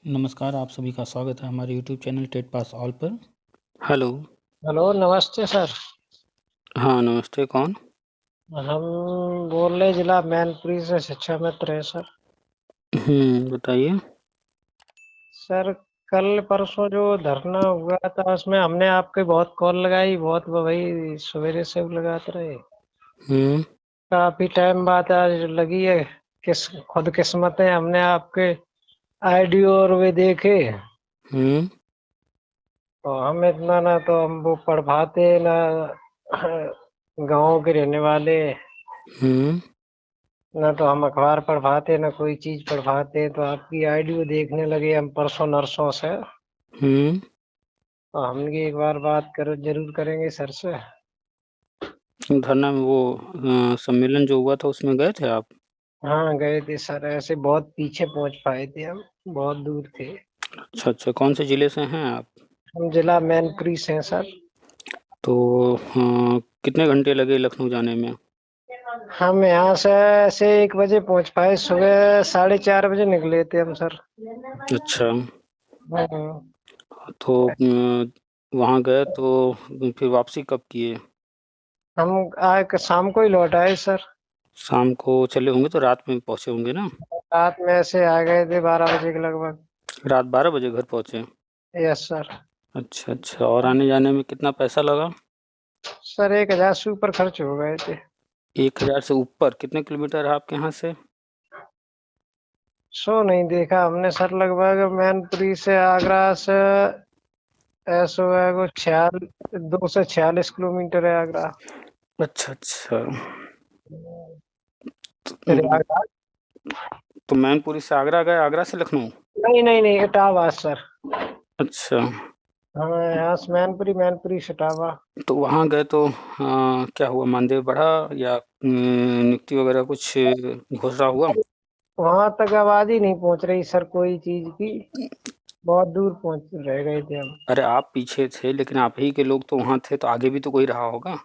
नमस्कार, आप सभी का स्वागत है हमारे YouTube channel TET pass all पर। हेलो। हेलो, नमस्ते सर। हाँ, नमस्ते, कौन? हम बोल रहे जिला मैनपुरी से शिक्षा मित्र है सर। बताइए। सर, कल परसों जो धरना हुआ था उसमें हमने आपके बहुत कॉल लगाई, बहुत वही सवेरे से लगाते रहे। हुँ, काफी टाइम बाद आज लगी है। किस खुद किस्मत है, हमने आपके आईडी और वे देखे। हुँ, तो हम इतना ना तो हम वो पढ़ पाते ना गाँव के रहने वाले, हुँ, ना तो हम अखबार पढ़ पाते ना कोई चीज पढ़ पाते। तो आपकी आईडी देखने लगे हम परसों नरसों से। हुँ। तो हम की एक बार बात करो जरूर करेंगे सर से। धरना में वो सम्मेलन जो हुआ था उसमें गए थे आप? हाँ, गए थे सर, ऐसे बहुत पीछे पहुंच पाए थे हम, बहुत दूर थे। अच्छा, अच्छा, कौन से ज़िले से हैं आप? हम जिला मैनपुरी से हैं सर। तो कितने घंटे लगे लखनऊ जाने में? हम यहाँ से ऐसे 1 बजे पहुंच पाए, सुबह 4:30 बजे निकले थे हम सर। अच्छा, हम्म। तो वहाँ गए तो फिर वापसी कब किए? हम आए शाम को ही लौट आए सर। शाम को चले होंगे तो रात में पहुँचे होंगे ना? रात में ऐसे आ गए थे 12 बजे के लगभग। रात 12 बजे घर पहुँचे? Yes sir. अच्छा, अच्छा, और आने-जाने में कितना पैसा लगा? सर 1,000 से ऊपर खर्च हो गए थे। 1000 से ऊपर, कितने किलोमीटर है आपके यहाँ से? शो नहीं देखा हमने सर, लगभग मैनपुरी से आगरा से ऐसो है वो 246 किलोमीटर है आगरा। अच्छा, अच्छा। उम, प्रयागराज। तो मैनपुरी से आगरा गए, आगरा से लखनऊ? नहीं नहीं नहीं, इटावा सर। अच्छा, हाँ, यहाँ से मैनपुरी, मैनपुरी से इटावा। तो वहाँ गए तो क्या हुआ, मानदेय बढ़ा या नियुक्ति वगैरह कुछ घोषणा हुआ? वहां तक आवाज ही नहीं पहुंच रही सर कोई चीज की। बहुत दूर पहुंच रह गए थे हम। अरे, आप पीछे थे, लेकिन आप ही के लोग तो वहाँ थे, तो आगे भी तो कोई रहा होगा?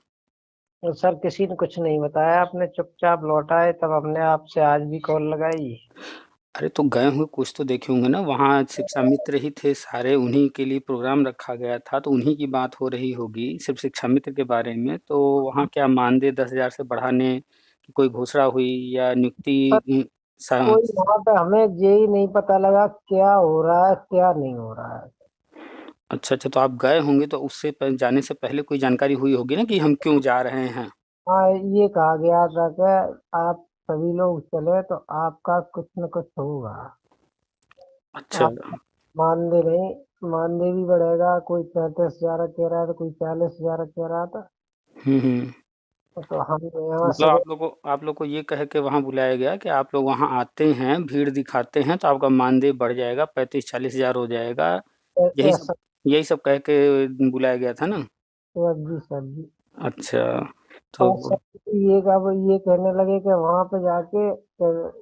तो सर किसी ने कुछ नहीं बताया, अपने चुपचाप लौट आए, तब हमने आपसे आज भी कॉल लगाई। अरे, तो गए होंगे, कुछ तो देखे होंगे ना, वहाँ शिक्षा मित्र ही थे सारे, उन्हीं के लिए प्रोग्राम रखा गया था, तो उन्हीं की बात हो रही होगी, सिर्फ़ शिक्षा मित्र के बारे में, तो वहाँ क्या मानदेय 10,000 से बढ़ाने की कोई घोषणा हुई या नियुक्ति सर, सा कोई वहां पे हमें यही नहीं पता लगा क्या हो रहा है क्या नहीं हो रहा है। अच्छा, अच्छा, तो आप गए होंगे तो उससे प जाने से पहले कोई जानकारी हुई होगी ना कि हम क्यों जा रहे हैं? हाँ, ये कहा गया था कि आप सभी लोग चले तो आपका कुछ न कुछ होगा। अच्छा। आप मानदेय नहीं, मानदेय भी बढ़ेगा, कोई 35,000 कह रहा था, कोई 40,000 कह रहा था। हुँ, हुँ। तो हम तो यहाँ मतलब से आप लोग को ये कह के वहाँ बुलाया गया कि आप लोग वहाँ आते हैं, भीड़ दिखाते हैं, तो आपका मानदेय बढ़ जाएगा, 35-40 हज़ार हो जाएगा। यही सब ऐसा। यही सब कह के बुलाया गया था ना? सर जी, सर जी। अच्छा, तो और सर ये का वो ये कहने लगे कि वहां पे जाके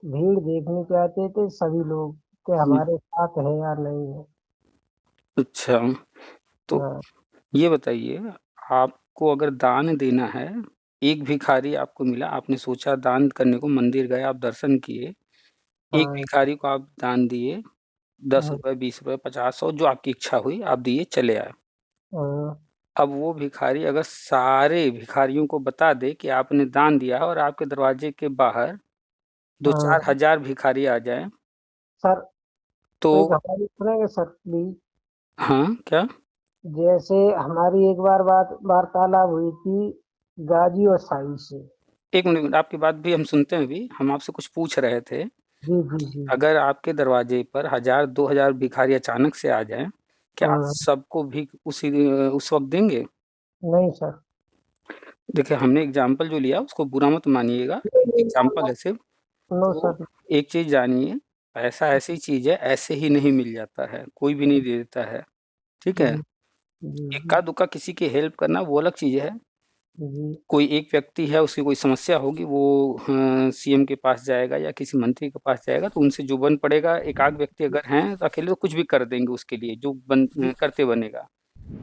भीड़ देखने के आते थे सभी लोग, कि हुँ, हमारे साथ है या नहीं है। अच्छा, तो हाँ। ये बताइए, आपको अगर दान देना है, एक भिखारी आपको मिला, आपने सोचा दान करने को, मंदिर गए, आप दर्शन किए, एक हाँ। भिखारी को आप दान दिए, हाँ। ₹10, ₹20, 50, 100 जो आपकी इच्छा हुई, आप दिए, चले आए। हाँ। अब वो भिखारी अगर सारे भिखारियों को बता दे कि आपने दान दिया है और आपके दरवाजे के बाहर हाँ। 2-4 हज़ार भिखारी आ जाएँ, सर, तो एक हमारी सुनेंगे सर प्लीज। हाँ, क्या? जैसे हमारी एक बार बात वार्तालाप हुई थी गाजी और साई से। 1 मिनट आपकी बात भी हम सुनते हैं अभी, हम आपसे कुछ पूछ रहे थे जी जी कि जी। अगर आपके दरवाजे पर 1000 2000 भिखारी अचानक से आ जाएँ, क्या आप हाँ। सबको भीख उस वक़्त देंगे? नहीं सर। देखिए, हमने एग्ज़ाम्पल जो लिया उसको बुरा मत मानिएगा, एग्ज़ाम्पल है सिर्फ़। नो तो सर। एक चीज़ जानिए, पैसा ऐसी चीज़ है, ऐसे ही नहीं मिल जाता है, कोई भी नहीं दे देता है, ठीक है? जी जी जी इक्का-दुक्का किसी की हेल्प करना वो अलग चीज़ है। जी। कोई एक व्यक्ति है, उसकी कोई समस्या होगी, वो सीएम के पास जाएगा या किसी मंत्री के पास जाएगा, तो उनसे जो बन पड़ेगा, एक आध व्यक्ति अगर हैं, तो अकेले तो कुछ भी कर देंगे उसके लिए, जो करते बनेगा।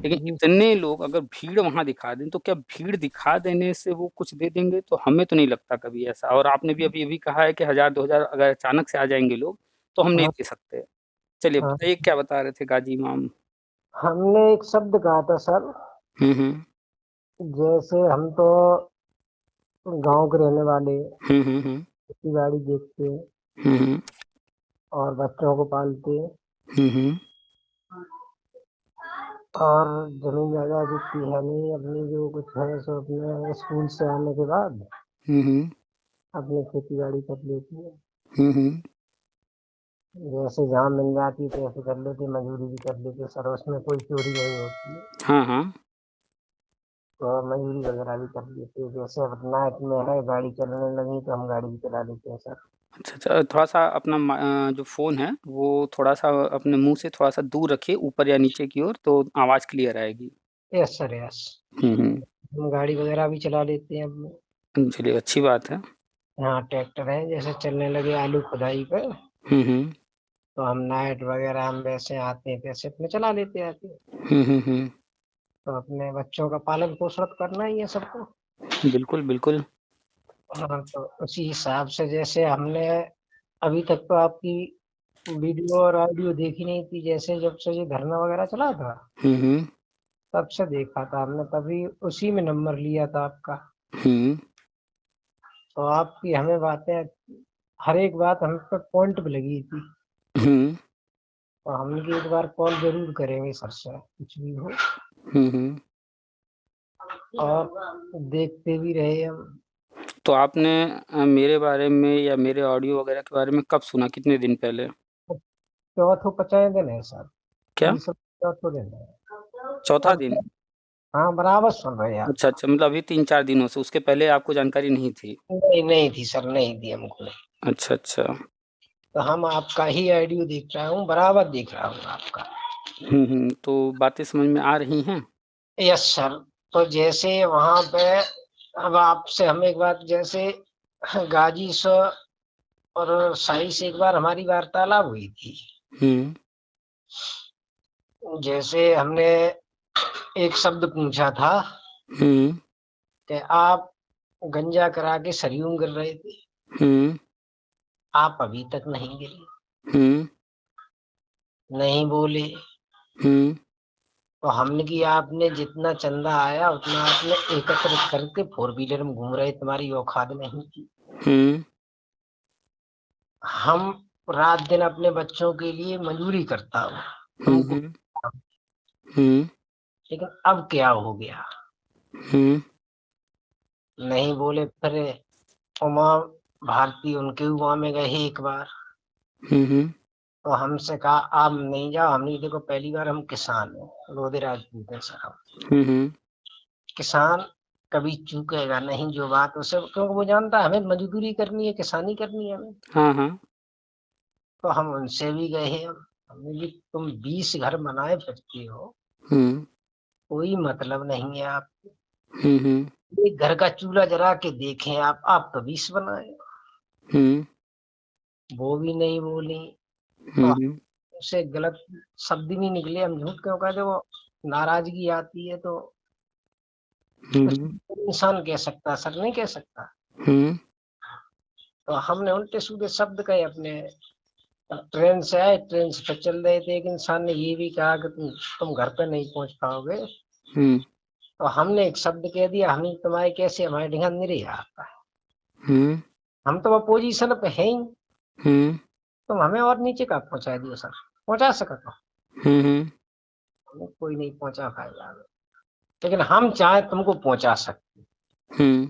लेकिन जी। इतने लोग अगर भीड़ वहाँ दिखा दें, तो क्या भीड़ दिखा देने से वो कुछ दे देंगे? तो हमें तो नहीं लगता कभी ऐसा, और आपने भी अभी-अभी कहा है कि 1000 2000 अगर अचानक से आ जाएँगे लोग, तो हम नहीं हाँ। दे सकते। चलिए हाँ, बताइए क्या बता रहे थे गाजी इमाम? हमने एक शब्द कहा था सर, हुँ। जैसे हम तो गांव के रहने वाले, हुँ। खेती बाड़ी देखते हैं हुँ। और बच्चों को पालते हैं, हुँ। और जमीन जायदाद इतनी है नहीं, अपनी जो कुछ है सो अपने स्कूल से आने के बाद हुँ। अपनी खेती बाड़ी कर लेती है। हुँ। जैसे जहाँ मिल जाती तैसे कर लेते, मजदूरी भी कर लेते सर, उसमें कोई चोरी नहीं होती है। हाँ। तो मजदूरी वगैरह भी कर लेते हैं। जैसे अब नाइट में है, गाड़ी चलने लगी तो हम गाड़ी भी चला लेते हैं सर। अच्छा, थोड़ा-सा अपना जो फ़ोन है वो थोड़ा-सा अपने मुँह से थोड़ा-सा दूर रखिए ऊपर या नीचे की ओर तो आवाज़ क्लियर आएगी। Yes sir, yes. हुँ। हम गाड़ी वगैरह भी चला लेते हैं अपने। चलिए अच्छी बात है। यहाँ ट्रैक्टर है, जैसे चलने लगे आलू खुदाई पे, हुँ। तो हम नाइट वगैरह हम वैसे आते हैं तैसे अपने चला लेते आते हैं। हुँ। तो अपने बच्चों का पालन पोषण करना ही है सबको। बिल्कुल, बिल्कुल। हाँ, तो उसी हिसाब से जैसे हमने अभी तक तो आपकी वीडियो और ऑडियो देखी नहीं थी, जैसे जब से ये धरना वगैरह चला था हुँ। तब से देखा था हमने, तभी उसी में नंबर लिया था आपका। हुँ। तो आपकी हमें बातें, हर एक बात हम पे पॉइंट पे लगी थी। हुँ। तो हम भी एक बार कॉल जरूर करेंगे सर से, कुछ भी हो, हुँ। और देखते भी रहे हम। तो आपने मेरे बारे में या मेरे ऑडियो वगैरह के बारे में कब सुना? कितने दिन पहले? चौथों पचाए दिन है सर, क्या? तीसरा चौथों दिन है। चौथा तब दिन? से हाँ, बराबर सुन रहे हैं आप। अच्छा, मतलब अभी 3-4 दिनों से, उसके पहले आपको जानकारी नहीं थी? नहीं, नहीं थी सर, नहीं थी हमको। अच्छा। तो हम आपका ही ऑडियो देख रहा हूँ, बराबर देख रहा हूँ आपका। तो बातें समझ में आ रही हैं? Yes sir. तो जैसे वहां पे, अब आपसे हम एक बात, जैसे गाजी से और साई से एक बार हमारी वार्तालाप हुई थी। हुँ। जैसे हमने एक शब्द पूछा था हुँ। कि आप गंजा करा के सरयू गिर रहे थे, हुँ। आप अभी तक नहीं गिरे, हुँ। नहीं बोले। हुँ। तो हमने कि आपने जितना चंदा आया उतना आपने एकत्र करके फोर व्हीलर में घूम रहे, तुम्हारी औकात नहीं थी। हुँ। हम रात दिन अपने बच्चों के लिए मजदूरी करता हूँ तुमको, हुँ। हुँ। लेकिन अब क्या हो गया, हुँ। नहीं बोले। फिर उमा भारती उनके वहां में गए एक बार, हुँ। तो हमसे कहा आप नहीं जाओ। हमने देखो पहली बार, हम किसान हैं, लोधे राजपूत हैं सर हम। हुँ। किसान कभी चूकेगा नहीं जो बात उसे, क्योंकि वो जानता है हमें मजदूरी करनी है, किसानी करनी है हमें। हाँ। तो हम उनसे भी गए हैं, हमने भी, तुम 20 घर बनाए फिरती हो, हुँ। कोई मतलब नहीं है आप, हुँ। एक घर का चूल्हा जला के देखें आप तो 20 बनाए। हुँ। वो भी नहीं बोली। तो हुँ। उससे गलत शब्द भी निकले, हम झूठ क्यों कहते, वो नाराजगी आती है तो कुछ हुँ। इंसान कह सकता, सर नहीं कह सकता। हुँ। तो हमने उल्टे सीधे शब्द कहे अपने। ट्रेन से आए, ट्रेन से फिर चल रहे थे, एक इंसान ने ये भी कहा कि तुम घर पे नहीं पहुंच पाओगे। हुँ। तो हमने एक शब्द कह दिया, हम तुम्हारे कैसे, हमारे ढंगा नहीं रही आता है, हुँ। हम तो अपोजिशन पे हैं ही, हुँ। तुम हमें और नीचे का पहुंचा दियो सर, पहुंचा सका तो हुँ। हमें कोई नहीं पहुंचा पाएगा, लेकिन हम चाहे तुमको पहुंचा सकते। हुँ।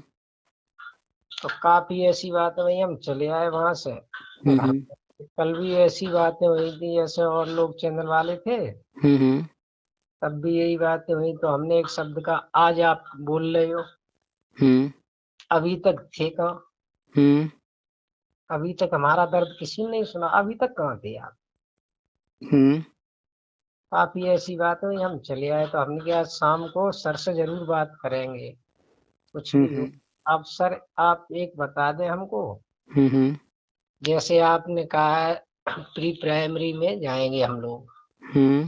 तो काफी ऐसी बात है भाई, हम चले आए वहां से घर हुँ। पे। कल भी ऐसी बातें हुई थी, जैसे और लोग चैनल वाले थे, हुँ। तब भी यही बातें हुई। तो हमने एक शब्द का, आज आप बोल रहे हो, हुँ। अभी तक थे कहाँ, हुँ। अभी तक हमारा दर्द किसी ने नहीं सुना, अभी तक कहाँ थे आप। हुँ। काफी ऐसी बात हुई, हम चले आए। तो हमने कहा शाम को सर से जरूर बात करेंगे, कुछ हुँ। भी हो। हुँ। अब सर आप एक बता दें हमको, हुँ। जैसे आपने कहा है प्री प्राइमरी में जाएंगे हम लोग, हुँ।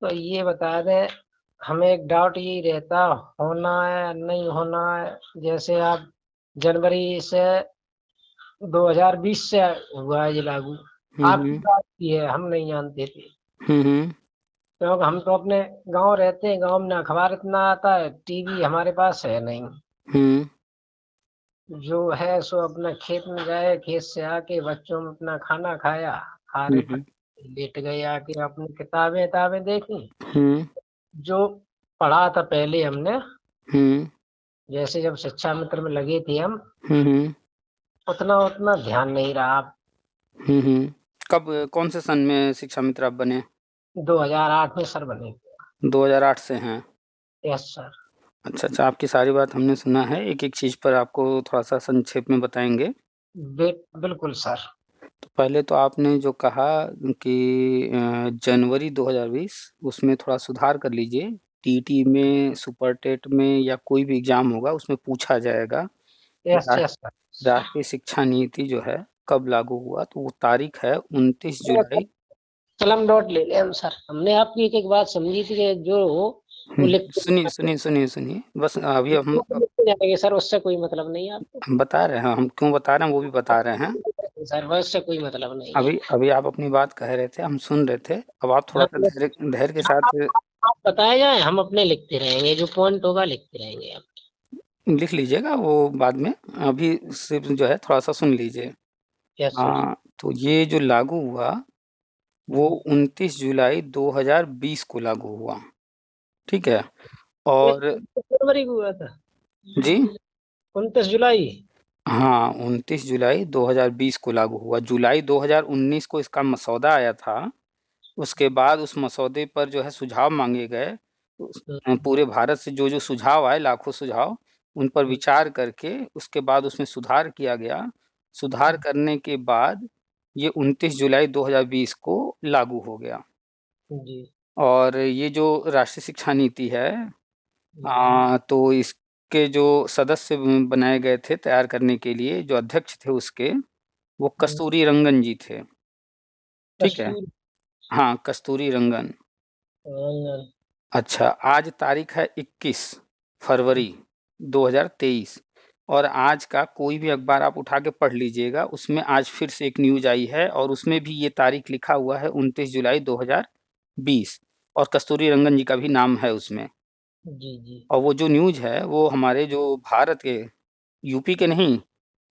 तो ये बता दें, हमें एक डाउट यही रहता, होना है नहीं होना है। जैसे आप जनवरी से 2020 से हुआ है ये लागू, आपकी बात की है, हम नहीं जानते थे, हम्म। क्योंकि हम तो अपने गांव रहते हैं, गांव में ना अखबार इतना आता है, टीवी हमारे पास है नहीं। हम्म। जो है सो अपना खेत में गए, खेत से आके बच्चों में अपना खाना खाया, खारे हम्म। लेट गए, आके अपनी किताबें किताबें देखी। हम्म। जो पढ़ा था पहले हमने, हम्म। जैसे जब शिक्षा मित्र में लगे थे हम, हम्म। उतना उतना ध्यान नहीं रहा। हम्म। कब कौन से सन में शिक्षा मित्र आप बने? 2008 में सर बने। 2008 से हैं? Yes sir. अच्छा अच्छा, आपकी सारी बात हमने सुना है, एक एक चीज पर आपको थोड़ा सा संक्षेप में बताएंगे। बिल्कुल सर। तो पहले तो आपने जो कहा कि जनवरी 2020, उसमें थोड़ा सुधार कर लीजिए। टीटी में, सुपर टेट में या कोई भी एग्जाम होगा उसमें पूछा जाएगा कि यस यस सर। राष्ट्रीय शिक्षा नीति जो है कब लागू हुआ, तो वो तारीख है 29 जुलाई। कलम डॉट ले ले हम सर, हमने आपकी एक एक बात समझी थी कि जो हो वो लिखते सुनिए सुनिए सुनिए सुनिए, बस अभी लिखते जाएंगे सर, उससे कोई मतलब नहीं है आपको। हम बता रहे हैं, हम क्यों बता रहे हैं वो भी बता रहे हैं। सर बस से कोई मतलब नहीं है। अभी आप अपनी बात कह रहे थे, हम सुन रहे थे, अब आप थोड़ा हाँ, सा धैर्य धैर्य के साथ आप बताए जाए, हम अपने लिखते रहेंगे, जो पॉइंट होगा लिखते रहेंगे आप। लिख लीजिएगा वो बाद में। अभी सिर्फ जो है थोड़ा सा सुन लीजिए। Yes sir. हाँ, तो ये जो लागू हुआ वो 29 जुलाई 2020 को लागू हुआ। ठीक है। ये और 29 फरवरी को हुआ था। जी, 29 जुलाई। हाँ 29 जुलाई 2020 को लागू हुआ। जुलाई 2019 को इसका मसौदा आया था। उसके बाद उस मसौदे पर जो है सुझाव मांगे गए। पूरे भारत से जो जो सुझाव आए, लाखों सुझाव, उन पर विचार करके उसके बाद उसमें सुधार किया गया। सुधार करने के बाद ये 29 जुलाई 2020 को लागू हो गया। जी और ये जो राष्ट्रीय शिक्षा नीति है, जी तो इसके जो सदस्य बनाए गए थे तैयार करने के लिए, जो अध्यक्ष थे उसके, वो कस्तूरी रंगन जी थे। ठीक है। कस्तूरी हाँ, कस्तूरी रंगन। रंगन। अच्छा, आज तारीख है 21 फरवरी 2023। और आज का कोई भी अखबार आप उठा के पढ़ लीजिएगा, उसमें आज फिर से एक न्यूज आई है और उसमें भी ये तारीख लिखा हुआ है 29 जुलाई 2020, और कस्तूरी रंगन जी का भी नाम है उसमें। जी जी। और वो जो न्यूज है वो हमारे जो भारत के, यूपी के नहीं,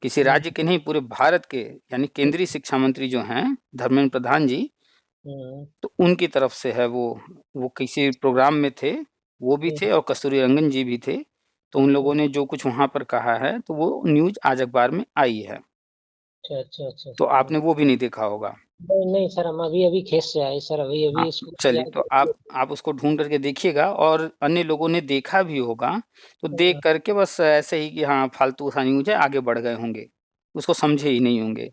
किसी हम्म, राज्य के नहीं, पूरे भारत के, यानी केंद्रीय शिक्षा मंत्री जो हैं धर्मेंद्र प्रधान जी, हम्म, तो उनकी तरफ से है वो किसी प्रोग्राम में थे, वो भी थे और कस्तूरी रंगन जी भी थे। तो उन लोगों ने जो कुछ वहां पर कहा है, तो वो न्यूज आज अखबार में आई है। अच्छा अच्छा अच्छा तो अच्छा। आपने वो भी नहीं देखा होगा। नहीं नहीं सर, हम अभी अभी खेत से आए सर, अभी हाँ, अभी स्कूल से चलिए, तो जाके। आप उसको ढूंढ करके देखिएगा, और अन्य लोगों ने देखा भी होगा तो देख करके बस ऐसे ही कि हाँ फालतू सा न्यूज है, आगे बढ़ गए होंगे, उसको समझे ही नहीं होंगे।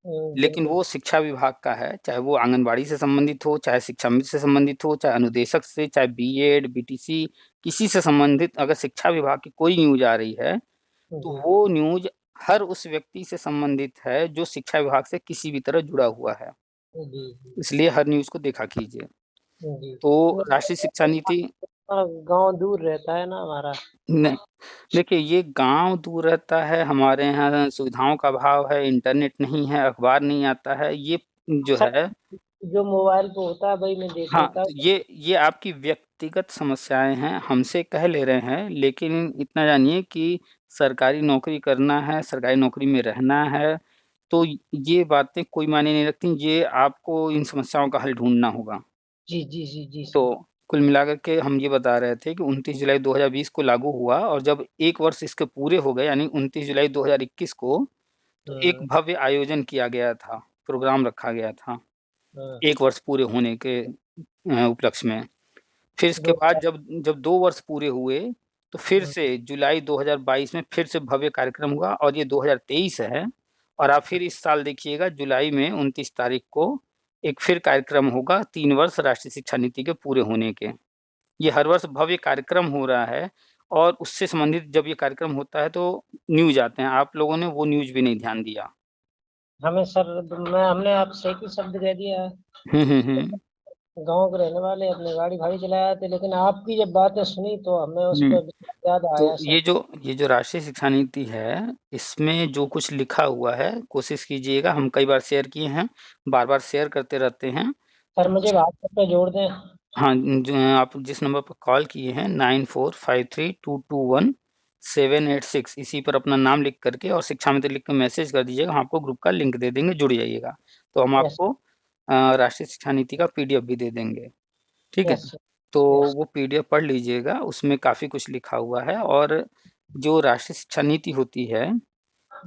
लेकिन बिल्कुल। वो शिक्षा विभाग का है, चाहे वो आंगनबाड़ी से संबंधित हो, चाहे शिक्षा मित्र से संबंधित हो, चाहे अनुदेशक से, चाहे बीएड बीटीसी, किसी से संबंधित अगर शिक्षा विभाग की कोई न्यूज आ रही है, तो जी वो न्यूज हर उस व्यक्ति से संबंधित है जो शिक्षा विभाग से किसी भी तरह जुड़ा हुआ है। जी जी इसलिए हर न्यूज को देखा कीजिए। जी। तो राष्ट्रीय शिक्षा नीति, गांव दूर रहता है ना हमारा। नहीं, देखिए ये गांव दूर रहता है, हमारे यहाँ सुविधाओं का अभाव है, इंटरनेट नहीं है, अखबार नहीं आता है, ये जो सर है। जो मोबाइल पे होता है वही मैं देख हाँ, लेता तो हूँ। ये आपकी व्यक्तिगत समस्याएं हैं, हमसे कह ले रहे हैं, लेकिन इतना जानिए कि सरकारी नौकरी करना है, सरकारी नौकरी में रहना है, तो ये बातें कोई मायने नहीं रखती, ये आपको इन समस्याओं का हल ढूंढना होगा। जी जी जी जी तो सर। कुल मिलाकर के हम ये बता रहे थे कि 29 जुलाई 2020 को लागू हुआ, और जब एक वर्ष इसके पूरे हो गए, यानी 29 जुलाई 2021 को, तो एक हाँ भव्य आयोजन किया गया था, प्रोग्राम रखा गया था हाँ। एक वर्ष पूरे होने के उपलक्ष्य में। फिर इसके दो बाद जब जब 2 वर्ष पूरे हुए, तो फिर से जुलाई 2022 में फिर से भव्य कार्यक्रम हुआ, और ये 2023 है। और आप फिर इस साल देखिएगा जुलाई में 29 तारीख को एक फिर कार्यक्रम होगा, 3 वर्ष राष्ट्रीय शिक्षा नीति के पूरे होने के। ये हर वर्ष भव्य कार्यक्रम हो रहा है, और उससे संबंधित जब ये कार्यक्रम होता है तो न्यूज आते हैं, आप लोगों ने वो न्यूज भी नहीं ध्यान दिया। हमें सर, मैं हमने आपसे एक ही शब्द कह दिया है। हम्म। गांव के रहने वाले, अपने गाड़ी भाड़ी चलाए थे, लेकिन आपकी जब बातें सुनी तो हमें उस हुँ। पर याद तो आया सर। ये जो राष्ट्रीय शिक्षा नीति है, इसमें जो कुछ लिखा हुआ है, कोशिश कीजिएगा, हम कई बार शेयर किए हैं, बार-बार शेयर करते रहते हैं, सर तो मुझे कुछ व्हाट्सएप पे जोड़ दें। हाँ, जो आप जिस नंबर पर कॉल किए हैं 9453221786 इसी पर अपना नाम लिख करके और शिक्षा मित्र लिख के मैसेज कर दीजिएगा, हम आपको ग्रुप का लिंक दे देंगे, जुड़ जाइएगा। तो हम यस। आपको राष्ट्रीय शिक्षा नीति का पीडीएफ भी दे देंगे, ठीक है? यस। तो यस। वो पीडीएफ पढ़ लीजिएगा, उसमें काफ़ी कुछ लिखा हुआ है और जो राष्ट्रीय शिक्षा नीति होती है,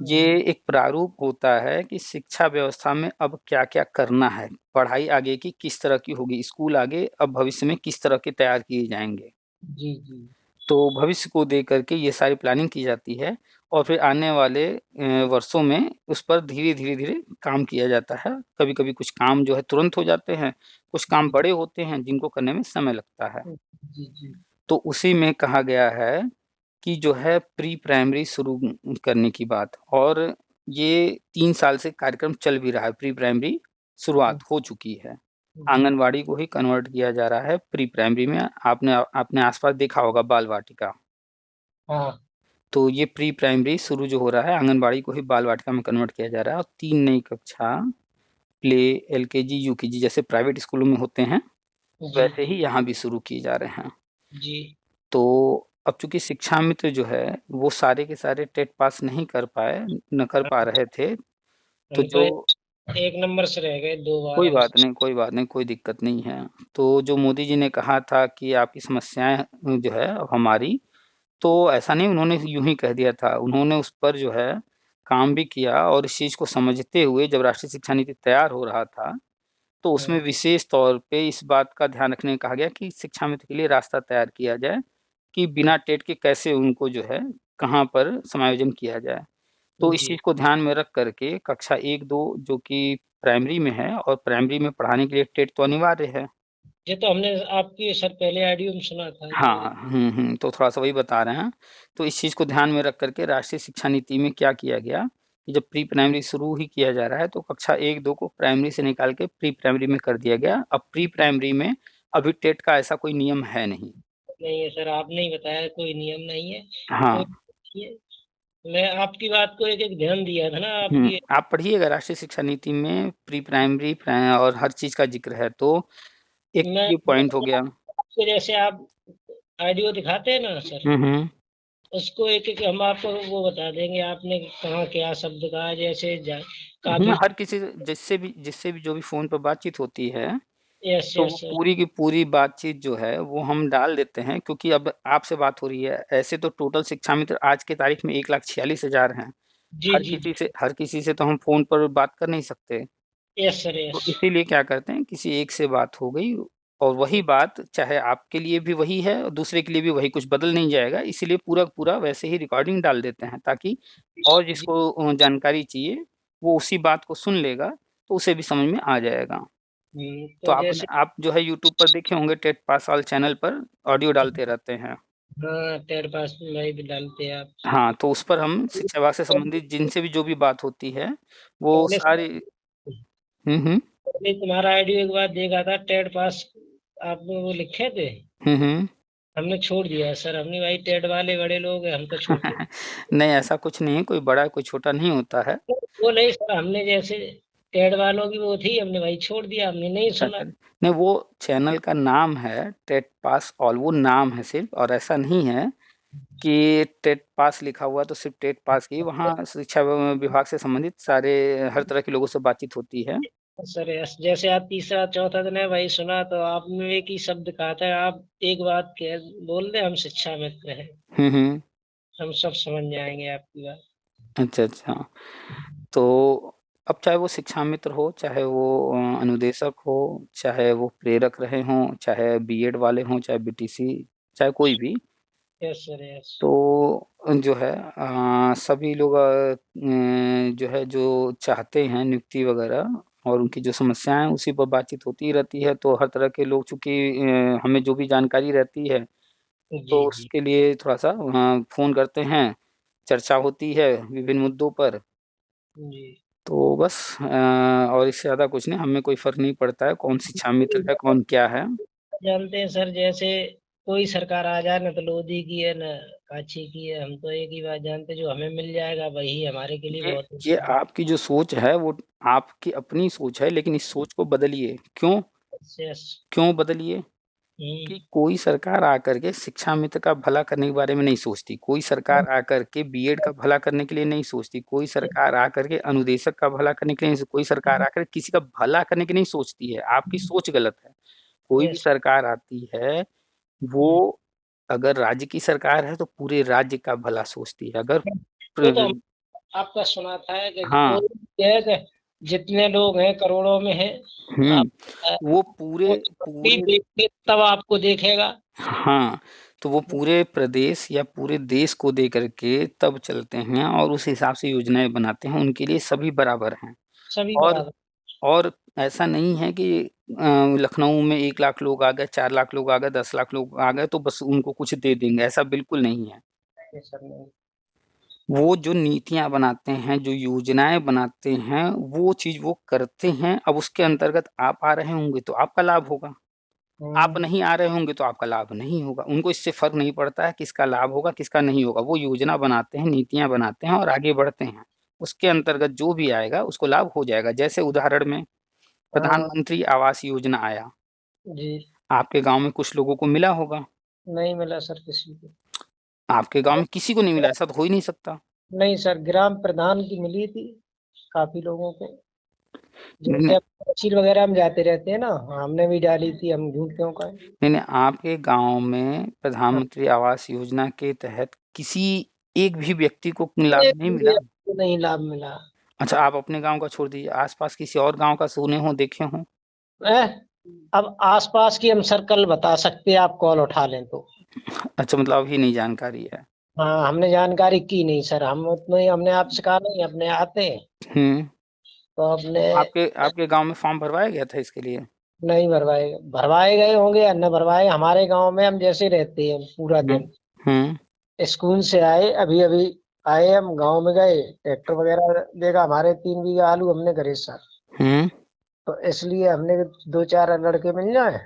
ये जी एक प्रारूप होता है कि शिक्षा व्यवस्था में अब क्या-क्या करना है, पढ़ाई आगे की किस तरह की होगी, स्कूल आगे अब भविष्य में किस तरह के तैयार किए जाएँगे। जी जी। तो भविष्य को देख कर के ये सारी प्लानिंग की जाती है और फिर आने वाले वर्षों में उस पर धीरे-धीरे काम किया जाता है। कभी-कभी कुछ काम जो है तुरंत हो जाते हैं, कुछ काम बड़े होते हैं जिनको करने में समय लगता है। जी जी। तो उसी में कहा गया है कि जो है प्री प्राइमरी शुरू करने की बात और ये 3 साल से कार्यक्रम चल भी रहा है, प्री प्राइमरी शुरुआत हो चुकी है। जी। आंगनवाड़ी को ही कन्वर्ट किया जा रहा है प्री प्राइमरी में, आपने आपने आस-पास देखा होगा बाल वाटिका। हाँ। तो ये प्री प्राइमरी शुरू जो हो रहा है, आंगनवाड़ी को ही बाल वाटिका में कन्वर्ट किया जा रहा है और 3 नई कक्षा प्ले, एलकेजी, यूकेजी जैसे प्राइवेट स्कूलों में होते हैं, जी वैसे ही यहाँ भी शुरू किए जा रहे हैं। जी। तो अब चूँकि शिक्षा मित्र जो है, वो सारे के सारे टेट पास नहीं कर पाए, न कर पा रहे थे, तो हम तो जो एक नंबर से रह गए 2 बार कोई हम। बात नहीं, कोई बात नहीं, कोई दिक्कत नहीं है। तो जो मोदी जी ने कहा था कि आपकी समस्याएँ जो है अब हमारी, तो ऐसा नहीं उन्होंने यूँ ही कह दिया था, उन्होंने उस पर जो है काम भी किया और इस चीज़ को समझते हुए जब राष्ट्रीय शिक्षा नीति तैयार हो रहा था, तो उसमें विशेष तौर पे इस बात का ध्यान रखने कहा गया कि शिक्षा मित्र के लिए रास्ता तैयार किया जाए, कि बिना टेट के कैसे उनको जो है, कहाँ पर समायोजन किया जाए। तो इस जी। चीज़ को ध्यान में रख कर के कक्षा 1-2 जो कि प्राइमरी में है और प्राइमरी में पढ़ाने के लिए टेट तो अनिवार्य है। ये तो हमने आपकी सर पहले ऑडियो में सुना था जो। हाँ, तो थोड़ा-सा वही बता रहे हैं। तो इस चीज़ को ध्यान में रख कर के राष्ट्रीय शिक्षा नीति में क्या किया गया, कि जब प्री प्राइमरी शुरू ही किया जा रहा है, तो कक्षा 1-2 को प्राइमरी से निकाल के प्री प्राइमरी में कर दिया गया। अब प्री प्राइमरी में अभी टेट का ऐसा कोई नियम है नहीं। नहीं है सर, आपने ही बताया कोई नियम नहीं है। हाँ, कोई ये, मैं आपकी बात को एक-एक ध्यान दिया था ना आपकी। आप पढ़िएगा राष्ट्रीय शिक्षा नीति में प्री प्राइमरी और हर चीज़ का ज़िक्र है, तो एक मैं ये पॉइंट हो गया। आपको जैसे आप ऑडियो दिखाते हैं ना सर, हुँ, हुँ। उसको एक-एक हम आपको वो बता देंगे आपने कहाँ क्या शब्द कहा, जैसे काफ़ी। हर किसी से जिससे भी जो भी फ़ोन पर बातचीत होती है, यस तो यस वो सर। पूरी की पूरी बातचीत जो है, वो हम डाल देते हैं क्योंकि अब आपसे बात हो रही है। ऐसे तो टोटल शिक्षा मित्र आज की तारीख में 1,46,000 हैं। जी जी जी। हर किसी से तो हम फ़ोन पर बात कर नहीं सकते। यस सर तो यस। इसीलिए क्या करते हैं, किसी एक से बात हो गई और वही बात चाहे आपके लिए भी वही है और दूसरे के लिए भी वही, कुछ बदल नहीं जाएगा। इसीलिए पूरा का पूरा वैसे ही रिकॉर्डिंग डाल देते हैं ताकि और जी। जिसको जानकारी चाहिए, वो उसी बात को सुन लेगा, तो उसे भी समझ में आ जाएगा। तो तो जैसे। आप जो है यूट्यूब पर देखे होंगे टेट पास ऑल चैनल पर ऑडियो डालते रहते हैं। हाँ, टेड पास में भी डालते हैं आप। हाँ, तो उस पर हम शिक्षा विभाग से संबंधित जिनसे भी जो भी बात होती है, वो पहले सारी हुँ, हुँ। पहले तुम्हारा आईडी एक बार देखा था, टेड पास आपने वो लिखे थे। हुँ, हुँ। हमने छोड़ दिया है सर, हमने भाई टेड वाले बड़े लोग हैं, हम तो छोड़ देते। नहीं ऐसा कुछ नहीं है, कोई बड़ा कोई छोटा नहीं होता है। वो नहीं सर, हमने जैसे टेड वालों की वो थी, हमने भाई छोड़ दिया, हमने नहीं अच्छा, सुना। अच्छा। नहीं वो चैनल का नाम है टेट पास ऑल, वो नाम है सिर्फ़ और ऐसा नहीं है कि टेट पास लिखा हुआ तो सिर्फ़ टेट पास की, वहाँ शिक्षा विभाग से संबंधित सारे हर तरह के लोगों से बातचीत होती है। सर जैसे आज तीसरा चौथा दिन है भाई, सुना तो आपने एक ही शब्द कहा था, आप एक बात कह बोल दे, हम शिक्षा मित्र हैं, हुँ, हुँ। हम सब समझ जाएंगे आपकी बात। अच्छा, अच्छा। तो अब चाहे वो शिक्षा मित्र हो, चाहे वो अनुदेशक हो, चाहे वो प्रेरक रहे हों, चाहे बीएड वाले हों, चाहे बीटीसी, चाहे कोई भी, यस सर यस। तो जो है सभी लोग जो है जो चाहते हैं नियुक्ति वगैरह और उनकी जो समस्याएँ हैं उसी पर बातचीत होती ही रहती है। तो हर तरह के लोग चूँकि हमें जो भी जानकारी रहती है, जी तो जी। उसके लिए थोड़ा-सा फ़ोन करते हैं, चर्चा होती है विभिन्न मुद्दों पर। जी तो बस और इससे ज़्यादा कुछ नहीं, हमें कोई फ़र्क नहीं पड़ता है कौन शिक्षा मित्र है, कौन क्या है। जानते हैं सर, जैसे कोई सरकार आ जाए, न तो लोधी की है न काची की है, हम तो एक ही बात जानते हैं, जो हमें मिल जाएगा वही हमारे के लिए ये बहुत ये है। आपकी जो सोच है वो आपकी अपनी सोच है, लेकिन इस सोच को बदलिए। क्यों? यस। क्यों बदलिए? कि कोई सरकार आकर के शिक्षा मित्र का भला करने के बारे में नहीं सोचती, कोई सरकार आकर के बीएड का भला करने के लिए नहीं सोचती, कोई सरकार आकर के अनुदेशक का भला करने के लिए नहीं, कोई सरकार आकर किसी का भला करने के लिए नहीं सोचती है। आपकी सोच गलत है। कोई भी यस। सरकार आती है, वो अगर राज्य की सरकार है तो पूरे राज्य का भला सोचती है। अगर वो तो प्र- आपका सुना था है कि हाँ, कोई भी है कि जितने लोग हैं करोड़ों में हैं, आप वो पूरे वो भी पूरे देखे तब आपको देखेगा। हाँ, तो वो पूरे प्रदेश या पूरे देश को दे करके तब चलते हैं और उस हिसाब से योजनाएं बनाते हैं। उनके लिए सभी बराबर हैं। सभी और बराबर। और ऐसा नहीं है कि लखनऊ में 1 लाख लोग आ गए, 4 लाख लोग आ गए, 10 लाख लोग आ गए तो बस उनको कुछ दे देंगे, ऐसा बिल्कुल नहीं है। ये सर नहीं। वो जो नीतियां बनाते हैं, जो योजनाएं बनाते हैं, वो चीज वो करते हैं। अब उसके अंतर्गत आप आ रहे होंगे तो आपका लाभ होगा, आप हम्म। नहीं आ रहे होंगे तो आपका लाभ नहीं होगा। उनको इससे फर्क नहीं पड़ता है किसका लाभ होगा किसका नहीं होगा। वो योजना बनाते हैं, नीतियां बनाते हैं और आगे बढ़ते हैं। उसके अंतर्गत जो भी आएगा उसको लाभ हो जाएगा। जैसे उदाहरण में हाँ प्रधानमंत्री आवास योजना आया, जी। आपके गांव में कुछ लोगों को मिला होगा, नहीं मिला सर किसी को। आपके गांव में किसी को नहीं मिला, ऐसा तो हो ही नहीं सकता। नहीं सर, ग्राम प्रधान की मिली थी काफी लोगों को। नहीं जैसे अब तहसील वगैरह हम जाते रहते हैं ना, हमने भी डाली थी, हम झूठ क्यों कहें। नहीं नहीं, आपके गांव में हाँ, प्रधानमंत्री आवास योजना के तहत किसी एक भी व्यक्ति को लाभ एक नहीं भी मिला? आपको नहीं लाभ मिला। अच्छा, आप अपने गांव का छोड़ दीजिए, आसपास किसी और गांव का सुने हो, देखे हो? है। अब आसपास की हम सर्कल बता सकते हैं, आप कॉल उठा लें तो। अच्छा, मतलब अभी नहीं जानकारी है। हाँ, हमने जानकारी की नहीं सर, हम उतने हमने आपसे कहा नहीं, अपने आते हैं हम्म। तो अपने। आपके आपके गांव में फॉर्म भरवाया गया था इसके लिए? नहीं भरवाए, भरवाए गए होंगे या न भरवाए, हमारे गांव में हम जैसे रहते हैं पूरा हम्म। दिन। हम्म। स्कूल से आए, अभी अभी आए, हम गांव में गए, ट्रैक्टर वगैरह देखा, हमारे 3 बीघा आलू हमने करे सर। हम्म। तो इसलिए हमने 2-4 लड़के मिल जाए।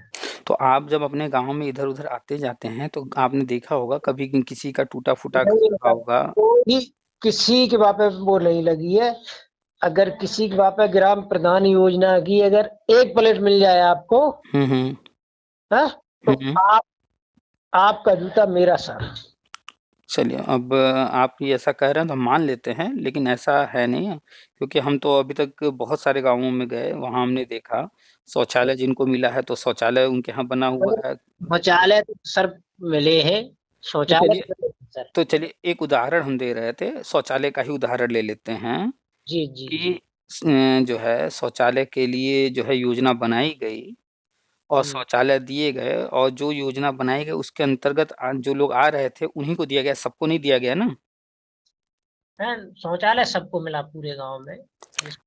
तो आप जब अपने गांव में इधर उधर आते जाते हैं तो आपने देखा होगा कभी कि किसी का टूटा फूटा घर नहीं रहा सर, होगा? कोई किसी के बापे वो नहीं लगी है। अगर किसी के बापे ग्राम प्रधान योजना की अगर एक प्लेट मिल जाए आपको, हम्म। है, तो हम्म। आप आपका जूता मेरा सर। चलिए, अब आप ये ऐसा कह रहे हैं तो हम मान लेते हैं, लेकिन ऐसा है नहीं है। क्योंकि हम तो अभी तक बहुत सारे गांवों में गए, वहां हमने देखा शौचालय जिनको मिला है तो शौचालय उनके यहाँ बना हुआ है। शौचालय तो सर मिले हैं, तो शौचालय चलिए, तो मिले हैं, सर। तो चलिए एक उदाहरण हम दे रहे थे, शौचालय का ही उदाहरण ले लेते हैं। जी जी कि जी। जो है शौचालय के लिए जो है योजना बनाई गई और हम्म। शौचालय दिए गए, और जो योजना बनाई गई उसके अंतर्गत जो लोग आ रहे थे उन्हीं को दिया गया, सबको नहीं दिया गया ना। है, शौचालय सबको मिला पूरे गांव में।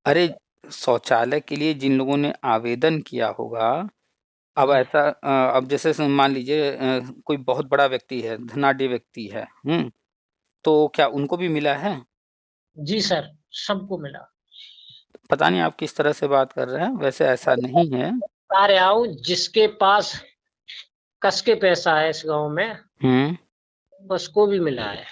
अरे, शौचालय के लिए जिन लोगों ने आवेदन किया होगा, अब जी। ऐसा अब जैसे मान लीजिए कोई बहुत बड़ा व्यक्ति है, धनाढ्य व्यक्ति है, तो क्या उनको भी मिला है? जी सर, सबको मिला। पता नहीं आप किस तरह से बात कर रहे हैं, वैसे ऐसा नहीं है। कार्य आओ जिसके पास कस के पैसा है इस गांव में, हम्म। उसको भी मिला है।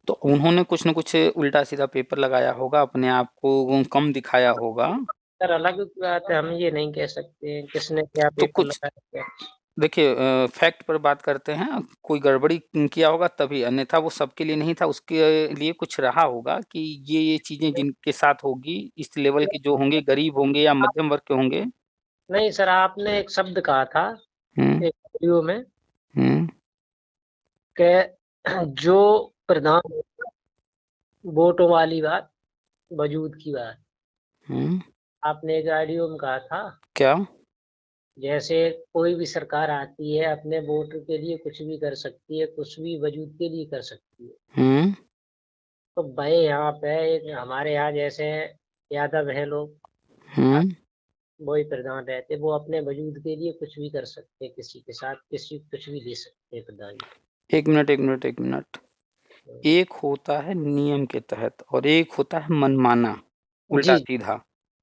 तो उन्होंने कुछ न कुछ उल्टा सीधा पेपर लगाया होगा, अपने आप को कम दिखाया होगा। सर अलग बात है, हम ये नहीं कह सकते हैं किसने क्या तो पेपर कुछ लगाया है। देखिए, फैक्ट पर बात करते हैं, कोई गड़बड़ी किया होगा तभी, अन्यथा वो सबके लिए नहीं था, उसके लिए कुछ रहा होगा कि ये चीजें जिनके साथ होगी, इस लेवल के जो होंगे, गरीब होंगे या मध्यम वर्ग के होंगे। नहीं सर, आपने एक शब्द कहा था हम्म। एक वीडियो में हम्म। कि जो प्रधान, वोटों वाली बात, वजूद की बात, हम्म। आपने एक ऑडियो में कहा था। क्या? जैसे कोई भी सरकार आती है, अपने वोट के लिए कुछ भी कर सकती है, कुछ भी वजूद के लिए कर सकती है। हम्म। तो भाई यहाँ पे एक हमारे यहाँ जैसे यादव है लोग, हम्म। वही प्रधान रहते, वो अपने वजूद के लिए कुछ भी कर सकते हैं, किसी के साथ किसी कुछ भी दे सकते हैं प्रधान जी। एक मिनट, एक मिनट, एक मिनट। एक होता है नियम के तहत और एक होता है मनमाना। उल्टा जी, सीधा।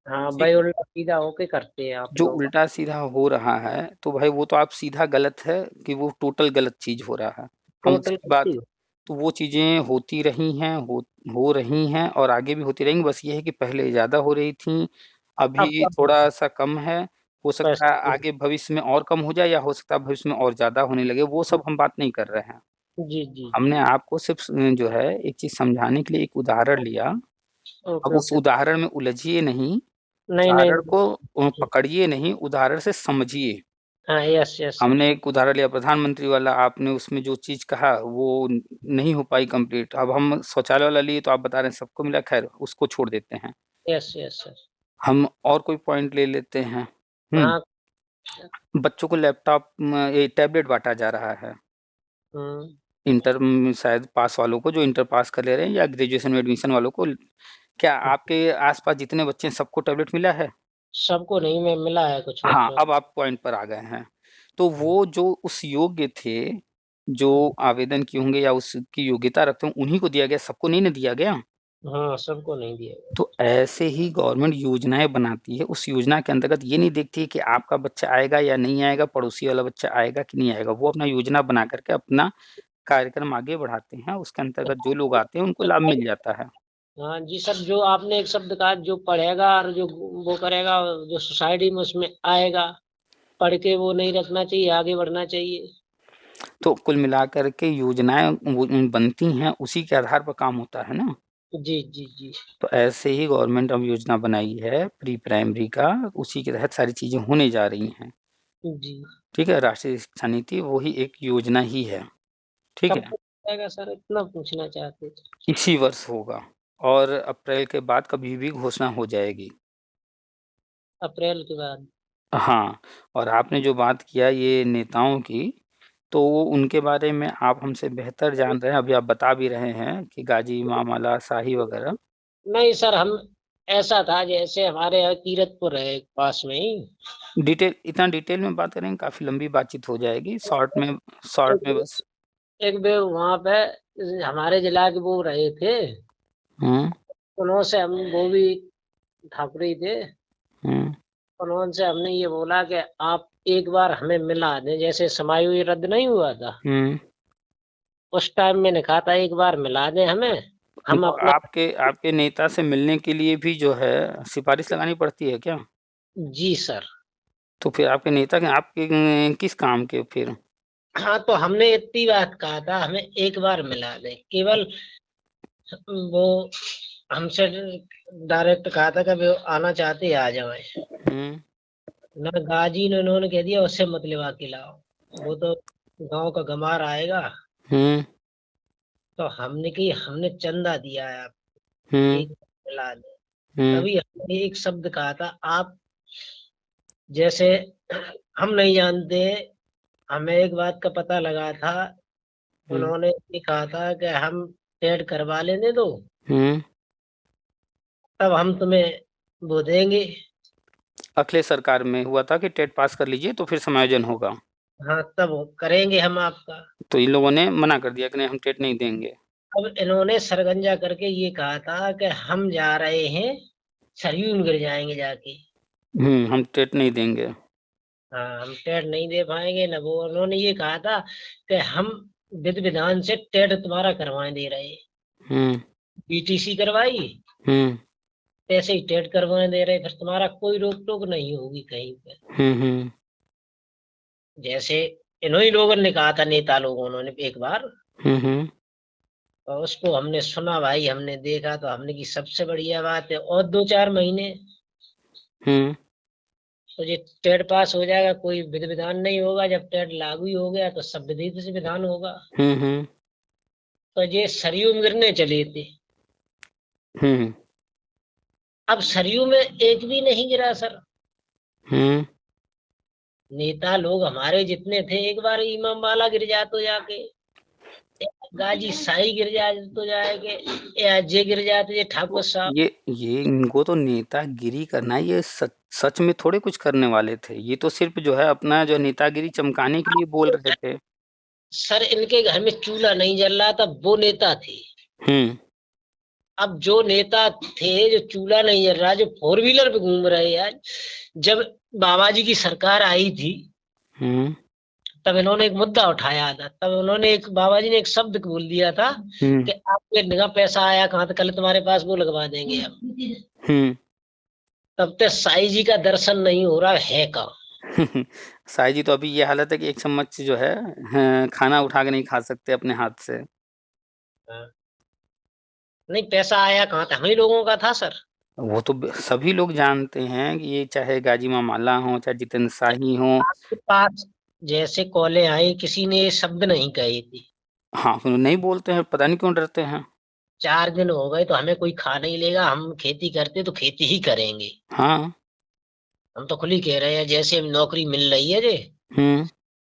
हाँ ठीक भाई, है, उल्टा सीधा होके करते हैं आप जो लोग। उल्टा सीधा हो रहा है तो भाई वो तो आप सीधा गलत है कि वो टोटल गलत चीज हो रहा है। हम टोटल सीधी बात, कितनी? तो वो चीजें होती रही हैं, हो रही हैं और आगे भी होती रहेंगी। बस ये है कि पहले ज्यादा हो रही थी, अब अभी कम थोड़ा सा कम है। हो सकता है पैसे। आगे भविष्य में और कम हो जाए, या हो सकता है भविष्य में और ज्यादा होने लगे, वो सब हम बात नहीं कर रहे हैं। जी जी जी। हमने आपको सिर्फ जो है एक चीज समझाने के लिए एक उदाहरण लिया। अब ओके उस ओके। उदाहरण में उलझिए नहीं, नहीं नहीं उदाहरण को नहीं। पकड़िए नहीं, उदाहरण से समझिए। हाँ, यस यस हमने यस। एक उदाहरण लिया प्रधानमंत्री वाला, आपने उसमें जो चीज कहा वो नहीं हो पाई कंप्लीट। अब हम शौचालय वाला लिए तो आप बता रहे हैं सबको मिला, खैर उसको छोड़ देते हैं। Yes yes yes. हम और कोई पॉइंट ले लेते हैं। हाँ। बच्चों को लैपटॉप ये टैबलेट बांटा जा रहा है। हम्म। इंटर में शायद पास वालों को, जो इंटर पास कर ले रहे हैं, या ग्रेजुएशन में एडमिशन वालों को। क्या आपके आसपास जितने बच्चे हैं सबको टैबलेट मिला है? सबको नहीं में मिला है, कुछ हाँ, बच्चों अब आप पॉइंट पर आ गए हैं। तो को। वो जो उस योग्य थे, जो आवेदन किए होंगे या उसकी योग्यता रखते हैं, उन्हीं को दिया गया, सबको नहीं ना दिया गया। हाँ, सबको नहीं दिया गया। तो ऐसे ही गवर्नमेंट योजनाएं बनाती है, उस योजना के अंतर्गत ये नहीं देखती है कि आपका बच्चा आएगा या नहीं आएगा, पड़ोसी वाला बच्चा आएगा कि नहीं आएगा। वो अपना योजना बना करके अपना कार्यक्रम आगे बढ़ाते हैं, उसके अंतर्गत जो लोग आते हैं उनको लाभ मिल जाता है। हाँ जी सर, जो आपने एक शब्द कहा, जो पढ़ेगा और जो वो करेगा, जो सोसाइटी में उसमें आएगा, पढ़ के वो नहीं रखना चाहिए, आगे बढ़ना चाहिए। तो कुल मिलाकर के योजनाएं बनती हैं, उसी के आधार पर काम होता है ना। जी जी जी। तो ऐसे ही गवर्नमेंट अब योजना बनाई है प्री प्राइमरी का, उसी के तहत सारी चीजें होने जा रही हैं। जी। ठीक है, राष्ट्रीय शिक्षा नीति वही एक योजना ही है। ठीक कब है, तक आएगा सर, इतना पूछना चाहते थे। इसी वर्ष होगा, और अप्रैल के बाद कभी भी घोषणा हो जाएगी। अप्रैल के बाद? हाँ, और आपने जो बात किया ये नेताओं की, तो वो उनके बारे में आप हमसे बेहतर जान रहे हैं। अभी आप बता भी रहे हैं कि गाजी इमाम आला शाही वगैरह। नहीं सर, हम ऐसा था जैसे हमारे यहाँ कीरतपुर है पास में ही। डिटेल, इतना डिटेल में बात करेंगे काफी लंबी बातचीत हो जाएगी, शॉर्ट में, शॉर्ट में एक बस। एक बे वहां पे हमारे जिला के वो रहे थे, हम्म उन्होंने से हम, वो भी ठाकुर थे। हम्म उन्होंने हमने ये बोला कि आप एक बार हमें मिला दें, जैसे समायोजन रद्द नहीं हुआ था, हम्म उस टाइम मैंने कहा था एक बार मिला दें हमें, हम तो अपना। आपके आपके नेता से मिलने के लिए भी जो है सिफारिश लगानी पड़ती है क्या? जी सर। तो फिर आपके नेता के आपके किस काम के फिर? हाँ, तो हमने इतनी बात कहा था, हमें एक बार मिला दें केवल। वो हमसे डायरेक्ट कहा था कि वो आना चाहते आ जाए। हम्म ना गाजी ने उन्होंने कह दिया उससे मत लिवा के लाओ, वो तो गांव का गंवार आएगा। हम्म तो हमने की, हमने चंदा दिया है आप, हम्म एक मिला दें। हम्म तभी हमने एक शब्द कहा था, आप जैसे, हम नहीं जानते, हमें एक बात का पता लगा था, हम्म उन्होंने ये कहा था कि हम टेट करवा लेने दो, हम्म तब हम तुम्हें वो देंगे। अखिलेश सरकार में हुआ था कि टेट पास कर लीजिए तो फिर समायोजन होगा। हाँ, तब करेंगे हम आपका। तो इन लोगों ने मना कर दिया कि नहीं हम टेट नहीं देंगे। अब इन्होंने सरगंजा करके ये कहा था कि हम जा रहे हैं, सरयू में गिर जाएंगे जाके। हम टेट नहीं देंगे। हाँ, हम टेट नहीं दे पाएंगे ना, वो उन्होंने ये कहा था कि हम विधि विधान से टेट तुम्हारा करवाए दे रहे हैं। हम्म बीटीसी करवाई, हम्म ऐसे ही टेट करवाए दे रहे, फिर तुम्हारा कोई रोक टोक नहीं होगी कहीं पे। हम्म जैसे इन्हीं लोगों ने कहा था, नेता लोगों ने एक बार। हम्म और उसको हमने सुना भाई, हमने देखा, तो हमने की सबसे बढ़िया बात है, और 2-4 महीने हम्म तो ये टेट पास हो जाएगा, कोई विधि विधान नहीं होगा। जब टेट लागू ही हो गया तो सब विधि से विधान होगा। हम्म तो ये सरयू में गिरने चले थे। हम्म अब सरयू में एक भी नहीं गिरा सर। हम्म नेता लोग हमारे जितने थे, एक बार इमाम बाला गिर जा तो जाके, गाजी साई गिर जाए तो जाएंगे, या जे गिर जाते ये ठाकुर तो साहब। ये इनको तो नेतागिरी करना है, ये सच सच में थोड़े कुछ करने वाले थे। ये तो सिर्फ जो है अपना जो नेतागिरी चमकाने के लिए बोल रहे थे। सर, इनके घर में चूल्हा नहीं जल रहा था, वो नेता थे। हम्म अब जो नेता थे, जो चूल्हा नहीं जल रहा, जो 4 व्हीलर पे घूम रहे हैं, जब बाबा जी की सरकार आई थी तब इन्होंने एक मुद्दा उठाया था। तब उन्होंने बाबा जी ने एक शब्द बोल दिया था कि आपके निगाह पैसा आया कहाँ, तो कल तुम्हारे पास वो लगवा देंगे हम। तब तक साईं जी का दर्शन नहीं हो रहा है कहाँ। साईं जी तो अभी ये हालत है कि एक चम्मच जो है खाना उठा के नहीं खा सकते अपने हाथ से। नहीं, पैसा आया कहाँ था, हम ही लोगों का था सर। वो तो सभी लोग जानते हैं कि ये चाहे गाजी मामाला हो, चाहे जितेंद्र शाही हो। आपके पास जैसे कॉलें आई, किसी ने ये शब्द नहीं कही थी। हाँ, नहीं बोलते हैं, पता नहीं क्यों डरते हैं। 4 दिन हो गए तो हमें कोई खा नहीं लेगा, हम खेती करते तो खेती ही करेंगे। हाँ, हम तो खुली कह रहे हैं, जैसे नौकरी मिल रही है जे,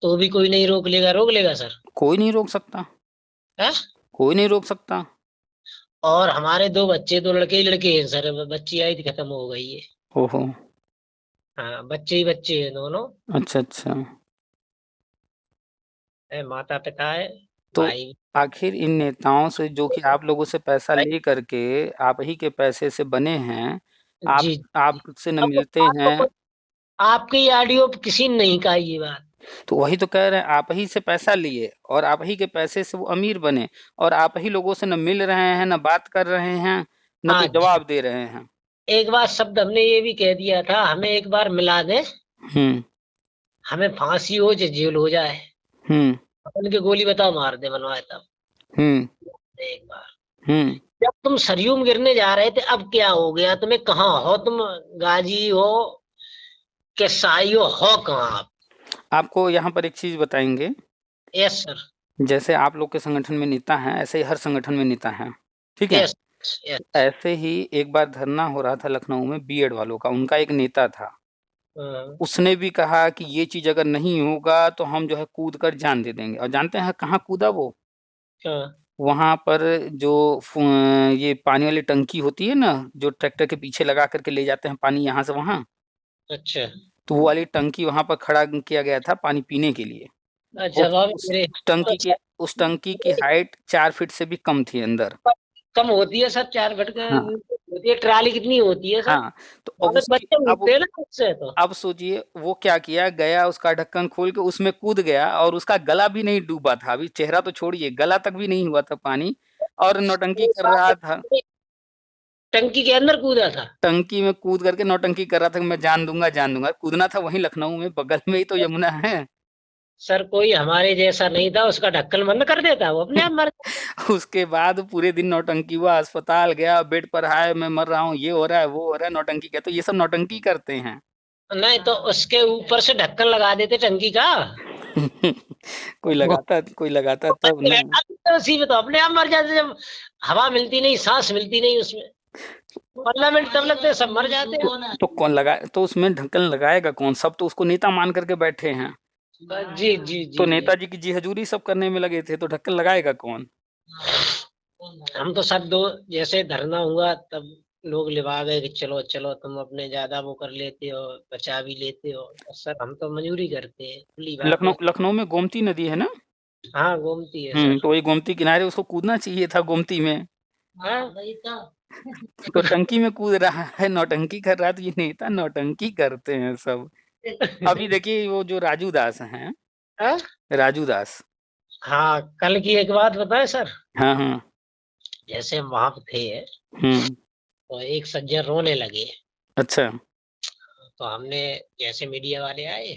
तो भी कोई नहीं रोक लेगा। रोक लेगा सर? कोई नहीं रोक सकता है? कोई नहीं रोक सकता। और हमारे 2 बच्चे, 2 लड़के ही लड़के हैं सर। बच्ची आई थी, खत्म हो गई है। ओहो। हाँ, बच्चे ही बच्चे हैं दोनों। अच्छा अच्छा। माता पिता है, तो भाई। आखिर इन नेताओं से जो कि आप लोगों से पैसा ले करके आप ही के पैसे से बने हैं, आप जी। आपसे न अब मिलते हैं। आपकी ऑडियो किसी ने नहीं कहा ये बात। तो वही तो कह रहे हैं, आप ही से पैसा लिए और आप ही के पैसे से वो अमीर बने, और आप ही लोगों से न मिल रहे हैं, न बात कर रहे हैं, न हाँ कोई जी। जवाब दे रहे हैं। एक बार शब्द हमने ये भी कह दिया था, हमें एक बार मिला दे, हम्म हमें फांसी हो चाहे जेल हो जाए, हम्म अपन के गोली बताओ मार दे मनवाए तब। हम्म एक बार हम्म जब तुम सरयू में गिरने जा रहे थे, अब क्या हो गया तुम्हें? कहाँ हो तुम? गाजी हो कि साई हो कहाँ आप? आपको यहाँ पर एक चीज बताएंगे। Yes sir. जैसे आप लोग के संगठन में नेता हैं, ऐसे ही हर संगठन में नेता हैं, ठीक है। Yes yes. ऐसे ही एक बार धरना हो रहा था लखनऊ में बीएड वालों का, उनका एक नेता था। उसने भी कहा कि ये चीज अगर नहीं होगा तो हम जो है कूद कर जान दे देंगे। और जानते हैं कहाँ कूदा वो? वहां पर जो ये पानी वाली टंकी होती है ना, जो ट्रैक्टर के पीछे लगा करके ले जाते हैं पानी यहाँ से वहां, अच्छा तो वो वाली टंकी वहां पर खड़ा किया गया था पानी पीने के लिए। अच्छा। बाबा उस मेरे टंकी के उस टंकी की हाइट 4 फीट से भी कम थी अंदर। कम होती है सर, 4 फुट हाँ होती है। ट्राली कितनी होती है सर? हाँ। तो अब बहुत उसकी बच्चे अब उठते हैं ना उससे तो। अब सोचिए वो क्या किया, गया उसका ढक्कन खोल के उसमें कूद गया, और उसका गला भी नहीं डूबा था, अभी चेहरा तो छोड़िए, गला तक भी नहीं हुआ था पानी, और नौटंकी कर रहा था। टंकी के अंदर कूदा था? टंकी में कूद करके नौटंकी कर रहा था कि मैं जान दूंगा जान दूंगा। कूदना था वहीं लखनऊ में, बगल में ही तो यमुना है। सर कोई हमारे जैसा नहीं था, उसका ढक्कन बंद कर देता, वो अपने आप मर उसके बाद पूरे दिन नौटंकी हुआ, अस्पताल गया, बेड पर हाय मैं मर रहा हूँ, ये हो रहा है वो हो रहा है, नौटंकी कहते, तो ये सब नौटंकी करते हैं। नहीं तो उसके ऊपर से ढक्कन लगा देते टंकी का। कोई लगाता तब ना। उसी में तो अपने आप मर जाते, जब हवा मिलती नहीं, सांस मिलती नहीं उसमें। 15 मिनट तब लगते, सब मर जाते हैं। तो कौन लगा, तो उसमें ढक्कन लगाएगा कौन? सब तो उसको नेता मान करके बैठे हैं। जी जी जी तो जी। नेताजी की जी हजूरी सब करने में लगे थे, तो ढक्कन लगाएगा कौन? हम तो सब दो, जैसे धरना हुआ तब लोग लिवा गए कि चलो चलो, तुम अपने ज्यादा वो कर लेते हो, बचा भी लेते हो। सर हम तो मजूरी करते हैं, खुली बात है। लखनऊ में गोमती नदी है ना? हाँ, गोमती है सर। तो वही गोमती किनारे उसको कूदना चाहिए था, गोमती में। हाँ वही तो। तो टंकी में कूद रहा है, नौटंकी कर रहा है, तो ये नेता नौटंकी करते हैं सब। अभी देखिए वो जो राजू दास हैं, हाँ? राजू दास। हाँ, कल की एक बात बताए सर। हाँ हाँ। जैसे हम वहां पे थे, हम्म। तो एक सज्जन रोने लगे। अच्छा। तो हमने, जैसे मीडिया वाले आए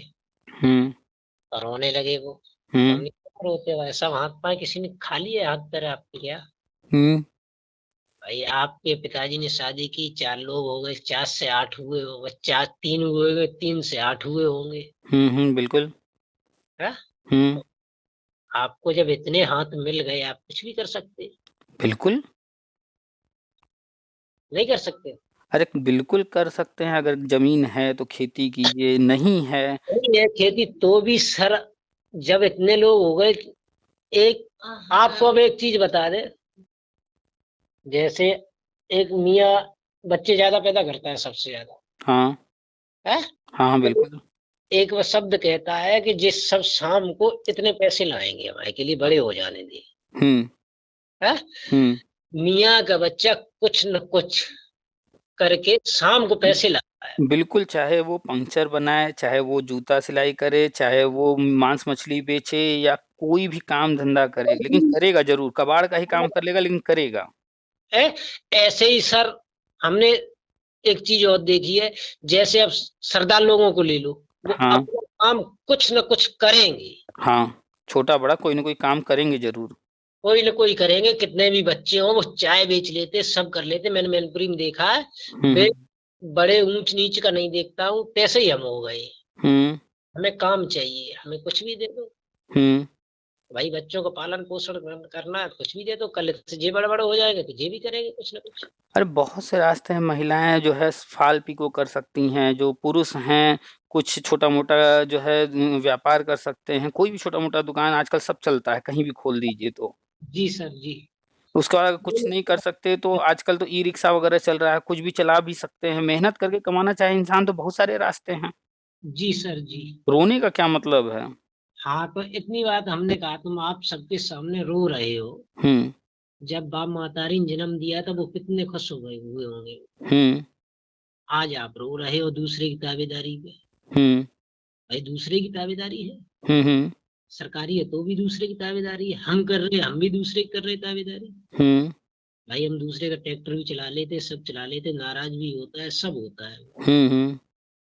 हम्म तो रोने लगे वो। तो हम्म हमने कहा, रोते हो ऐसा? हाथ पाए किसी ने खा लिए हाथ पैर आपके क्या? हम्म भाई आपके पिताजी ने शादी की, 4 लोग हो गए, 4 से 8 हुए हो, 4 3 हुए, 3 से 8 हुए होंगे। बिल्कुल। है? हम्म तो आपको जब इतने हाथ मिल गए, आप कुछ भी कर सकते? बिल्कुल। नहीं कर सकते? अरे बिल्कुल कर सकते हैं, अगर जमीन है तो खेती कीजिए, नहीं है। नहीं है खेती तो भी सर, जब इतने लोग हो गए, एक आपको अब एक चीज बता दे, जैसे एक मियाँ बच्चे ज्यादा पैदा करता है सबसे ज्यादा, हाँ है? हाँ हाँ तो बिल्कुल। एक वो शब्द कहता है कि जिस सब शाम को इतने पैसे लाएंगे हमारे के लिए, बड़े हो जाने दिए। हम्म है? हम्म मियाँ का बच्चा कुछ न कुछ करके शाम को पैसे लाता है। बिल्कुल, चाहे वो पंक्चर बनाए, चाहे वो जूता सिलाई करे, चाहे वो मांस मछली बेचे या कोई भी काम धंधा करे, लेकिन करेगा जरूर। कबाड़ का ही काम कर लेगा लेकिन करेगा। ऐसे ही सर हमने एक चीज और देखी है, जैसे अब सरदार लोगों को ले लो, वो हाँ अपना काम कुछ न कुछ करेंगे। हाँ, छोटा बड़ा कोई ना कोई काम करेंगे जरूर। कोई न कोई करेंगे, कितने भी बच्चे हों वो चाय बेच लेते, सब कर लेते। मैंने मैनपुरी में देखा है। मैं बड़े ऊंच नीच का नहीं देखता हूँ, पैसे ही हम हो गए। हमें काम चाहिए, हमें कुछ भी दे दो। भाई बच्चों को पालन पोषण करना है, कुछ भी दे दो, कल से जे बड़े बड़े हो जाएंगे तो ये भी करेंगे कुछ ना कुछ। अरे बहुत से रास्ते हैं, महिलाएं जो है फाल पिको कर सकती हैं, जो पुरुष हैं कुछ छोटा मोटा जो है व्यापार कर सकते हैं। कोई भी छोटा मोटा दुकान आजकल सब चलता है, कहीं भी खोल दीजिए तो। जी सर जी। उसका अगर कुछ नहीं कर सकते तो आजकल तो ई रिक्शा वगैरह चल रहा है, कुछ भी चला भी सकते हैं। मेहनत करके कमाना चाहे इंसान तो बहुत सारे रास्ते हैं। जी सर जी। रोने का क्या मतलब है। हाँ, तो इतनी बात हमने कहा, तुम आप सबके सामने रो रहे हो। हम्म जब बाप मातारी ने जन्म दिया था वो कितने खुश हो गए हुए होंगे। हम्म आज आप रो रहे हो दूसरे की ताबेदारी पे। हम्म भाई दूसरे की ताबेदारी है, हम्म सरकारी है तो भी दूसरे की ताबेदारी है। हम कर रहे, हम भी दूसरे की कर रहे ताबेदारी। हम्म भाई हम दूसरे का ट्रैक्टर भी चला लेते, सब चला लेते, नाराज भी होता है, सब होता है। हम्म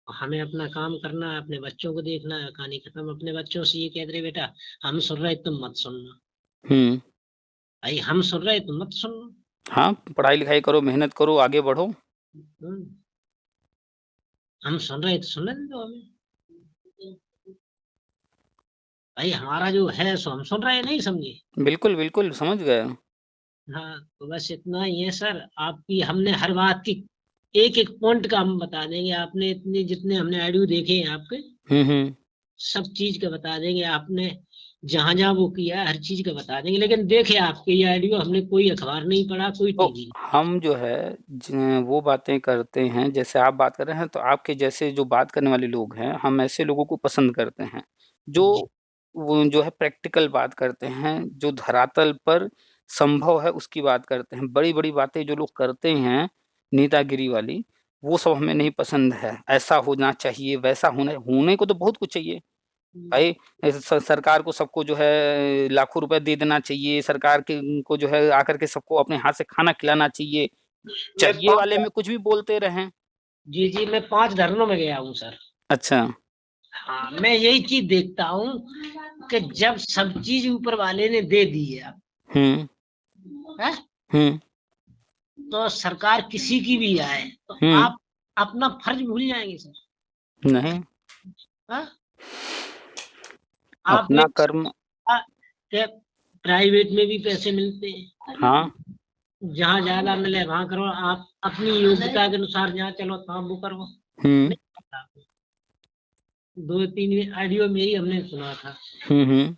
हमें अपना काम करना है, अपने बच्चों को देखना है। कहानी खत्म। अपने बच्चों से ये कह रहे बेटा हम सुन रहे तुम मत सुनना। हम्म भाई हम सुन रहे तुम मत सुनना। हाँ, पढ़ाई लिखाई करो, मेहनत करो, आगे बढ़ो। हम्म, हम सुन रहे तो सुनने दो हमें। भाई हमारा जो है सो हम सुन रहे हैं, नहीं समझे। बिल्कुल बिल्कुल, समझ गए। हाँ, तो बस इतना ही है सर। आपकी हमने हर बात की एक एक पॉइंट का हम बता देंगे। आपने इतने जितने हमने ऑडियो देखे हैं आपके, हम्म। सब चीज का बता देंगे। आपने जहां जहां वो किया है, हर चीज का बता देंगे। लेकिन देखे आपके ये ऑडियो, हमने कोई अखबार नहीं पढ़ा, कोई तो टीवी। हम जो है वो बातें करते हैं जैसे आप बात कर रहे हैं, तो आपके जैसे जो बात करने वाले लोग हैं, हम ऐसे लोगों को पसंद करते हैं जो जी वो जो है प्रैक्टिकल बात करते हैं, जो धरातल पर संभव है उसकी बात करते हैं। बड़ी बड़ी बातें जो लोग करते हैं नेतागिरी वाली, वो सब हमें नहीं पसंद है। ऐसा होना चाहिए, वैसा होना, होने को तो बहुत कुछ चाहिए भाई। सरकार को सबको जो है लाखों रुपए दे देना चाहिए, सरकार के को जो है आकर के सबको अपने हाथ से खाना खिलाना चाहिए। मैं चाहिए वाले में कुछ भी बोलते रहें। जी जी, मैं 5 धरनों में गया हूँ सर। अच्छा। हाँ, मैं यही चीज देखता हूँ कि जब सब चीज ऊपर वाले ने दे दी है, हम्म है? हम्म तो सरकार किसी की भी आए तो हम्म आप अपना फर्ज भूल जाएंगे सर। नहीं, हाँ? आप अपना एक कर्म। के प्राइवेट में भी पैसे मिलते हैं, हाँ। जहाँ ज्यादा मिले वहां करो। आप अपनी योग्यता के अनुसार जहाँ चलो तहाँ वो करो। हम्म नहीं पता। 2-3 ऑडियो में ही हमने सुना था। हम्म।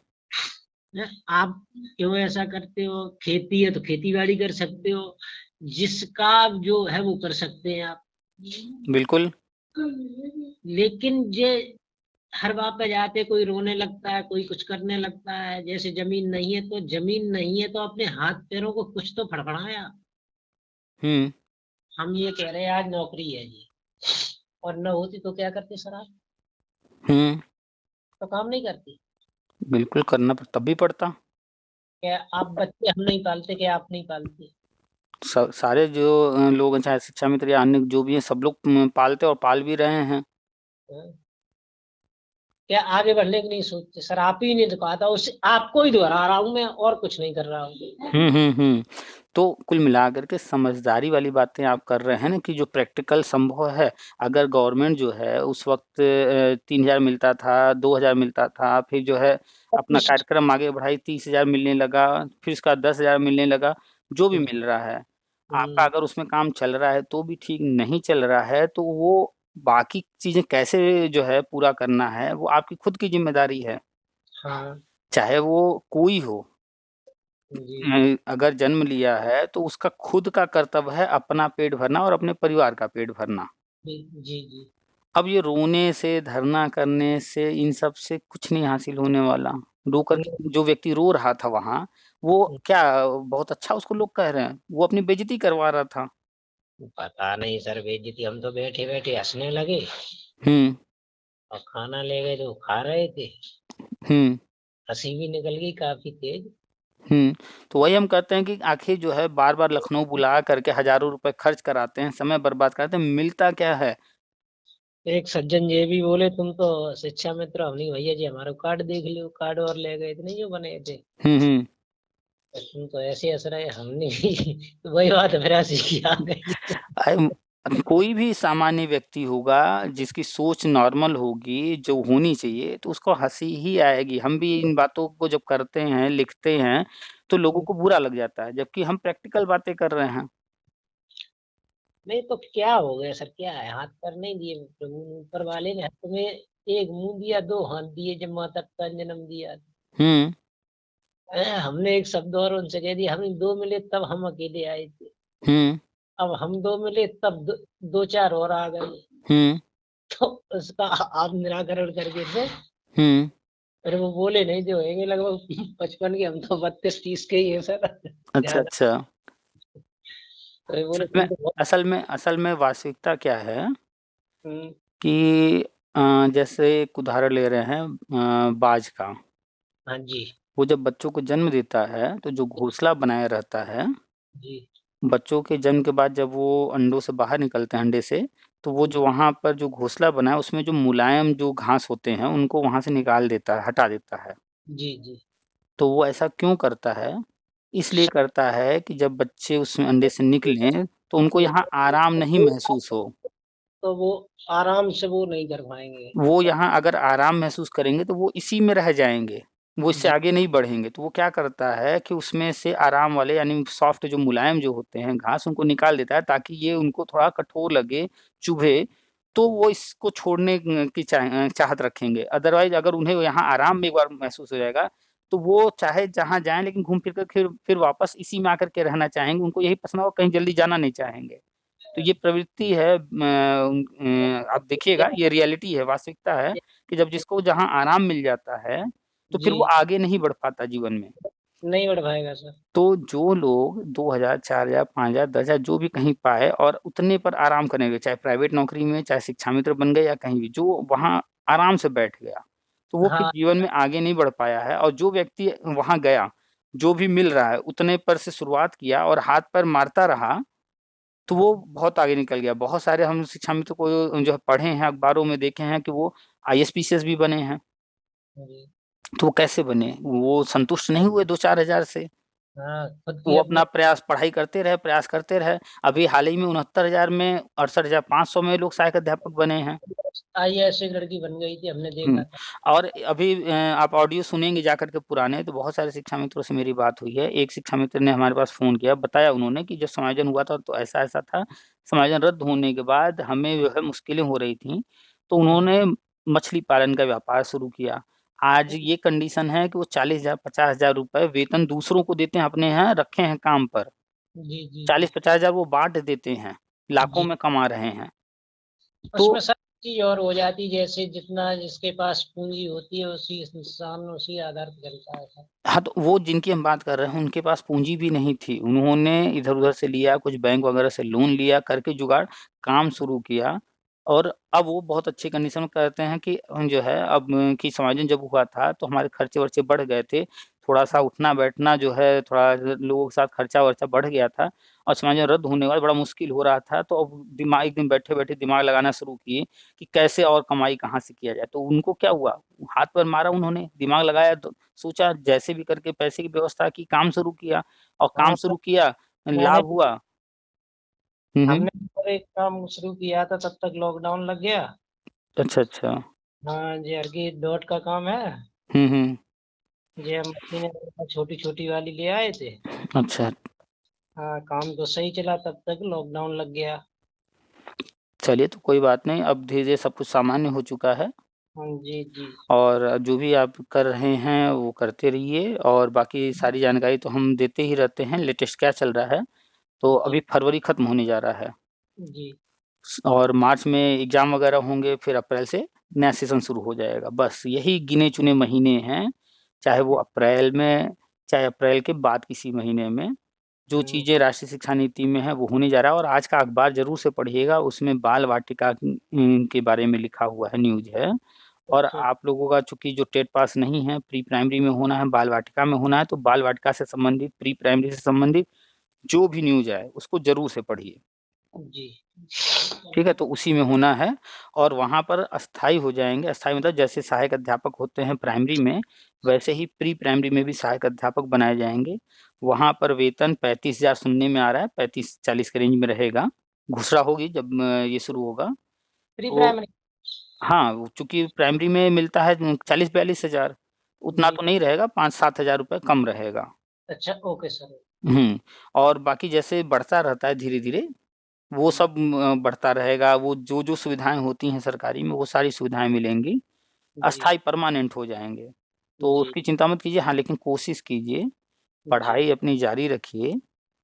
आप क्यों ऐसा करते हो? खेती है तो खेती बाड़ी कर सकते हो, जिसका जो है वो कर सकते हैं आप। बिल्कुल। लेकिन ये हर बात पे जाते, कोई रोने लगता है, कोई कुछ करने लगता है। जैसे जमीन नहीं है तो जमीन नहीं है, तो अपने हाथ पैरों को कुछ तो फड़फड़ाया। हम्म हम ये कह रहे हैं आज नौकरी है जी, और न होती तो क्या करते सर आप? हम्म तो काम नहीं करती बिल्कुल, करना पर तब भी पड़ता। क्या? आप बच्चे हम नहीं पालते क्या? आप नहीं पालते? सारे जो लोग हैं, चाहे शिक्षा मित्र या अन्य जो भी हैं, सब लोग पालते और पाल भी रहे हैं। हाँ? क्या आगे बढ़ने की नहीं सोचते सर? आप ही ने तो कहा था, उसे आपको ही दोहरा रहा हूं मैं, और कुछ नहीं कर रहा हूँ। हम्म। तो कुल मिलाकर के समझदारी वाली बातें आप कर रहे हैं ना, कि जो प्रैक्टिकल संभव है। अगर गवर्नमेंट जो है उस वक्त 3,000 मिलता था, 2,000 मिलता था, फिर जो है अपना कार्यक्रम आगे बढ़ाई, 30,000 मिलने लगा, फिर उसका 10,000 मिलने लगा। जो भी मिल रहा है आपका, हम्म, अगर उसमें काम चल रहा है तो भी ठीक, नहीं चल रहा है तो वो बाकी चीजें कैसे जो है पूरा करना है, वो आपकी खुद की जिम्मेदारी है। हाँ चाहे वो कोई हो। जी अगर जन्म लिया है तो उसका खुद का कर्तव्य है अपना पेट भरना और अपने परिवार का पेट भरना। जी जी जी। अब ये रोने से, धरना करने से, इन सब से कुछ नहीं हासिल होने वाला। रो कर हम्म, जो व्यक्ति रो रहा था वहां, वो क्या बहुत अच्छा उसको लोग कह रहे हैं? वो अपनी बेइज्जती करवा रहा था। पता नहीं सर, बेइज्जती, हम तो बैठे बैठे हंसने लगे और खाना ले गए तो खा रहे थे, हंसी भी निकल गई काफी तेज। तो वही हम कहते हैं कि आखिर जो है बार बार लखनऊ बुला करके हजारों रुपए खर्च कराते हैं, समय बर्बाद कराते हैं, मिलता क्या है? एक सज्जन ये भी बोले, तुम तो शिक्षा मित्र हो नहीं भैया जी, हमारा कार्ड देख लो, कार्ड और ले गए थे नहीं जो बने थे, तो तुम तो ऐसे हंस रहे, हमने भी तो वही बात है, फिर हंसी की आ गई। कोई भी सामान्य व्यक्ति होगा जिसकी सोच नॉर्मल होगी जो होनी चाहिए, तो उसको हंसी ही आएगी। हम भी इन बातों को जब करते हैं, लिखते हैं, तो लोगों को बुरा लग जाता है, जबकि हम प्रैक्टिकल बातें कर रहे हैं। नहीं तो क्या हो गया सर, क्या है, हाथ पर नहीं दिए प्रभु ऊपर वाले ने, तुम्हें एक मुंह दिया, दो हाथ दिए, जब माता पिता ने जन्म दिया। हम्म हमने एक शब्द और उनसे कह दिया, हम दो मिले तब हम अकेले आए थे, हम्म अब हम दो मिले तब दो चार और आ गए, हम्म तो उसका आप निराकरण करके थे। हम्म अरे वो बोले नहीं, जो होंगे लगभग 55 के, हम तो 32-30 के ही है सर। अच्छा ज्यादा। अच्छा। अरे बोले असल में तुम तो बहुत। असल में वास्तविकता क्या है हम्म, कि जैसे एक उदाहरण ले रहे हैं बाज का। हाँ जी। वो जब बच्चों को जन्म देता है तो जो घोंसला बनाया रहता है, जी बच्चों के जन्म के बाद जब वो अंडों से बाहर निकलते हैं, अंडे से, तो वो जो वहां पर जो घोंसला बना है उसमें जो मुलायम जो घास होते हैं उनको वहां से निकाल देता है, हटा देता है। जी जी। तो वो ऐसा क्यों करता है? इसलिए करता है कि जब बच्चे उस अंडे से निकलें तो उनको यहाँ आराम नहीं महसूस हो। तो वो आराम से वो नहीं कर पाएंगे। वो यहाँ अगर आराम महसूस करेंगे तो वो इसी में रह जाएंगे, वो इससे जी आगे नहीं बढ़ेंगे। तो वो क्या करता है कि उसमें से आराम वाले यानी सॉफ्ट जो मुलायम जो होते हैं घास उनको निकाल देता है, ताकि ये उनको थोड़ा कठोर लगे, चुभे, तो वो इसको छोड़ने की चाहत रखेंगे। अदरवाइज अगर उन्हें यहाँ आराम में एक बार महसूस हो जाएगा तो वो चाहे जहाँ जाएं लेकिन घूम फिर कर फिर वापस इसी में आकर के रहना चाहेंगे। उनको यही पसंद होगा, कहीं जल्दी जाना नहीं चाहेंगे। तो ये प्रवृत्ति है, आप देखिएगा ये रियलिटी है, वास्तविकता है कि जब जिसको जहाँ आराम मिल जाता है तो फिर वो जी। आगे नहीं बढ़ पाता जीवन में। नहीं बढ़ पाएगा सर। तो जो लोग 2000 4000 5000 10,000 जो भी कहीं पाए और उतने पर आराम करने गए, चाहे प्राइवेट नौकरी में, चाहे शिक्षा मित्र बन गए या कहीं भी, जो वहां आराम से बैठ गया, तो वो फिर हाँ जीवन में आगे नहीं बढ़ पाया है। और जो व्यक्ति वहां गया, जो भी मिल रहा है उतने पर से शुरुआत किया और हाथ पर मारता रहा, तो वो बहुत आगे निकल गया। बहुत सारे हम शिक्षा मित्र को जो है पढ़े हैं, अखबारों में देखे हैं कि वो आईएएस पीसीएस भी बने हैं। जी। तो वो कैसे बने? वो संतुष्ट नहीं हुए 2-4 हजार से। हाँ, खुद की वो अपने। अपना प्रयास पढ़ाई करते रहे, प्रयास करते रहे। अभी हाल ही में 69,000 में, 68,500 में लोग सहायक अध्यापक बने हैं। आईएएस एक लड़की बन गई थी, हमने हम्म। देखा था। और अभी आप ऑडियो सुनेंगे जाकर के पुराने, तो बहुत सारे शिक्षा मित्रों से मेरी बात हुई है। एक शिक्षा मित्र ने हमारे पास फोन किया, बताया उन्होंने कि जब समायोजन हुआ था तो ऐसा ऐसा था, समायोजन रद्द होने के बाद हमें जो है मुश्किलें हो रही थी, तो हाँ उन्होंने मछली पालन का व्यापार शुरू किया। आज ये कंडीशन है कि वो 40,000 50,000 रुपए वेतन दूसरों को देते हैं, अपने यहाँ रखे हैं काम पर। जी जी जी। 40-50,000 वो बांट देते हैं, लाखों जी में कमा रहे हैं। तो उसमें सर चीज और हो जाती, जैसे जितना जिसके पास पूंजी होती है उसी इंसान उसी आधार पर चलता है सर। हाँ, तो वो जिनकी हम बात कर रहे हैं उनके पास पूंजी भी नहीं थी, उन्होंने इधर उधर से लिया, कुछ बैंक वगैरह से लोन लिया, करके जुगाड़ काम शुरू किया। और अब वो बहुत अच्छी कंडीशन में करते हैं कि जो है अब की समायोजन जब हुआ था तो हमारे खर्चे वर्चे बढ़ गए थे, थोड़ा सा उठना बैठना जो है थोड़ा लोगों के साथ खर्चा वर्चा बढ़ गया था, और समायोजन रद्द होने के बाद बड़ा मुश्किल हो रहा था। तो अब दिमाग एक दिन बैठे बैठे दिमाग लगाना शुरू किए कि कैसे और कमाई कहाँ से किया जाए। तो उनको क्या हुआ, हाथ पर मारा, उन्होंने दिमाग लगाया, तो सोचा जैसे भी करके पैसे की व्यवस्था की, काम शुरू किया, और काम हाँ शुरू सर, किया, मैंने लाभ हुआ। हम्म। हमने तो एक काम शुरू किया था, तब तक लॉकडाउन लग गया। अच्छा अच्छा। हाँ जी, अर्की डॉट का काम है। हम्म। जी, हम मशीनें छोटी छोटी वाली ले आए थे। अच्छा। हाँ, काम तो सही चला, तब तक लॉकडाउन लग गया। चलिए, तो कोई बात नहीं, अब धीरे धीरे सब कुछ सामान्य हो चुका है। हाँ जी जी। और जो भी आप कर रहे हैं वो करते रहिए, और बाकी सारी जानकारी तो हम देते ही रहते हैं, लेटेस्ट क्या चल रहा है। तो जी अभी फरवरी खत्म होने जा रहा है, जी। और मार्च में एग्जाम वगैरह होंगे, फिर अप्रैल से नया सेशन शुरू हो जाएगा। बस यही गिने चुने महीने हैं, चाहे वो अप्रैल में चाहे अप्रैल के बाद किसी महीने में जो चीजें राष्ट्रीय शिक्षा नीति में है वो होने जा रहा है। और आज का अखबार जरूर से पढ़िएगा, उसमें बाल वाटिका के बारे में लिखा हुआ है, न्यूज है। और आप लोगों का चूंकि जो टेट पास नहीं है, प्री प्राइमरी में होना है, बाल वाटिका में होना है, तो बाल वाटिका से संबंधित, प्री प्राइमरी से संबंधित जो भी न्यूज है उसको जरूर से पढ़िए जी। ठीक है। तो उसी में होना है और वहां पर अस्थाई हो जाएंगे। अस्थाई मतलब जैसे सहायक अध्यापक होते हैं प्राइमरी में, वैसे ही प्री प्राइमरी में भी सहायक अध्यापक बनाए जाएंगे। वहां पर वेतन 35,000 सुनने में आ रहा है, 35-40 के रेंज में रहेगा। घोषणा होगी जब ये शुरू होगा। प्री तो प्राइमरी, हाँ, चूंकि प्राइमरी में मिलता है 40-42 हजार, उतना तो नहीं रहेगा, 5-7 हजार रुपये कम रहेगा। अच्छा, ओके सर। और बाकी जैसे बढ़ता रहता है धीरे धीरे, वो सब बढ़ता रहेगा। वो जो जो सुविधाएं होती हैं सरकारी में वो सारी सुविधाएं मिलेंगी, जी अस्थाई परमानेंट हो जाएंगे। तो जी उसकी चिंता मत कीजिए। हाँ, लेकिन कोशिश कीजिए, जी पढ़ाई अपनी जारी रखिए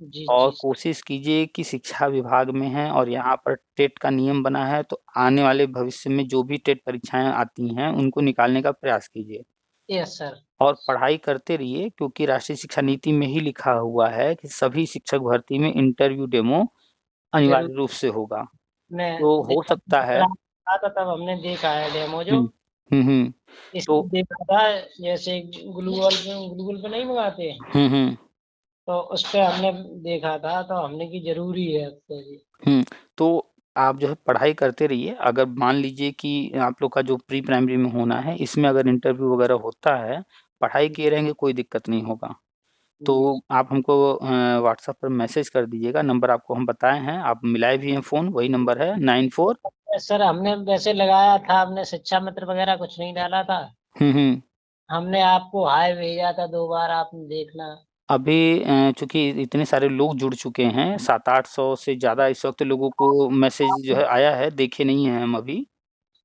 जी और जी कोशिश कीजिए कि शिक्षा विभाग में है और यहाँ पर टेट का नियम बना है, तो आने वाले भविष्य में जो भी टेट परीक्षाएं आती हैं उनको निकालने का प्रयास कीजिए यस सर। और पढ़ाई करते रहिए, क्योंकि राष्ट्रीय शिक्षा नीति में ही लिखा हुआ है कि सभी शिक्षक भर्ती में इंटरव्यू डेमो जरूर, अनिवार्य रूप से होगा। मैं तो हो सकता है। देखा था तब हमने देखा है डेमो जो हम्म हम्म तो इसमें देखा था। जैसे गूगल पे नहीं मंगाते, हम्म तो उस पे हमने देखा था, तो हमने की जरूरी है अब तो जी। तो आप जो है पढ़ाई करते रहिए। अगर मान लीजिए कि आप लोग का जो प्री प्राइमरी में होना है इसमें अगर इंटरव्यू वगैरह होता है, पढ़ाई किए रहेंगे कोई दिक्कत नहीं होगा। तो जी आप हमको व्हाट्सएप पर मैसेज कर दीजिएगा, नंबर आपको हम बताए हैं, आप मिलाए भी हैं फ़ोन, वही नंबर है 94। सर, हमने वैसे लगाया था, हमने शिक्षा मित्र वगैरह कुछ नहीं डाला था। हम्म। हमने आपको हाय भेजा था 2 बार, आपने देखना। अभी चूंकि इतने सारे लोग जुड़ चुके हैं, 700-800 से ज़्यादा इस वक्त लोगों को मैसेज जो है आया है, देखे नहीं है हम अभी।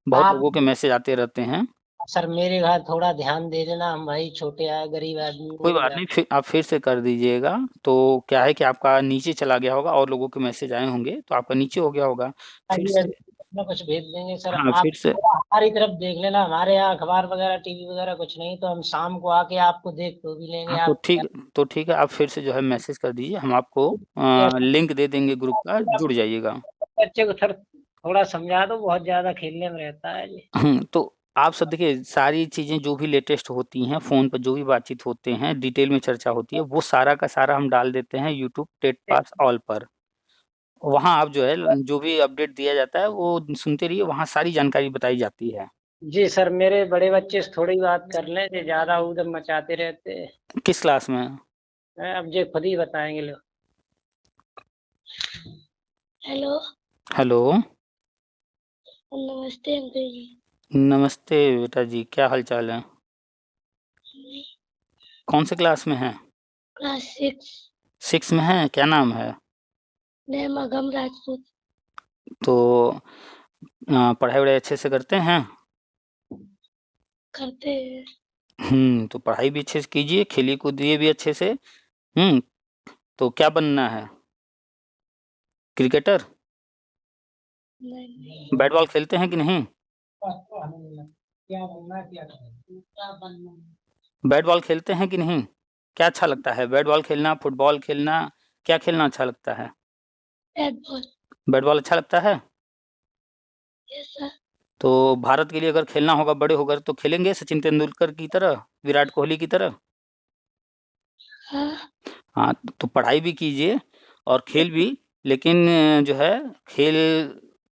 बहुत आप लोगों के मैसेज आते रहते हैं। सर मेरे घर थोड़ा ध्यान दे देना, हम भाई छोटे आए गरीब आदमी कोई मिल बात नहीं, फिर आप फिर से कर दीजिएगा। तो क्या है कि आपका नीचे चला गया होगा और लोगों के मैसेज आए होंगे तो आपका नीचे हो गया होगा। फिर अभी से। अभी अपना कुछ भेज देंगे सर। हाँ, आप फिर से। थोड़ा हमारी तरफ देख लेना, हमारे यहाँ अखबार वगैरह टीवी वगैरह कुछ नहीं, तो हम शाम को आके आपको देख तो भी लेंगे। हाँ, आप तो ठीक है, आप फिर से जो है मैसेज कर दीजिए, हम आपको लिंक दे देंगे ग्रुप का, जुड़ जाइएगा। बच्चे को सर थोड़ा समझा दो, बहुत ज्यादा खेलने में रहता है जी। तो आप सब देखिए, सारी चीज़ें जो भी लेटेस्ट होती हैं फ़ोन पर, जो भी बातचीत होते हैं, डिटेल में चर्चा होती है, वो सारा का सारा हम डाल देते हैं यूट्यूब टेट पास ऑल पर। वहाँ आप जो है जो भी अपडेट दिया जाता है वो सुनते रहिए, वहाँ सारी जानकारी बताई जाती है। जी सर, मेरे बड़े बच्चे से थोड़ी बात कर लें, जो ज्यादा उधर मचाते रहते हैं। किस क्लास में? अब जो खुद ही बताएंगे लोग। हेलो। हेलो। नमस्ते अंकल जी। नमस्ते बेटा जी, क्या हाल चाल है? कौन से क्लास में है? क्लास 6। 6 में है, क्या नाम है? नेम अगम राजपूत। तो पढ़ाई वढ़ाई अच्छे से करते हैं? करते हैं। तो पढ़ाई भी अच्छे से कीजिए, खेलिए कूदिए भी अच्छे से। तो क्या बनना है? क्रिकेटर? नहीं। बैट बॉल खेलते हैं कि नहीं? क्या बनना, क्या बनना। बैट बॉल खेलते हैं कि नहीं? क्या अच्छा लगता है, बैट बॉल खेलना, फुटबॉल खेलना, क्या खेलना अच्छा लगता है? Bat ball. बैट बॉल अच्छा लगता है। Yes sir. तो भारत के लिए अगर खेलना होगा बड़े होकर तो खेलेंगे सचिन तेंदुलकर की तरह, विराट कोहली की तरह? हाँ। हाँ, तो पढ़ाई भी कीजिए और खेल भी, लेकिन जो है खेल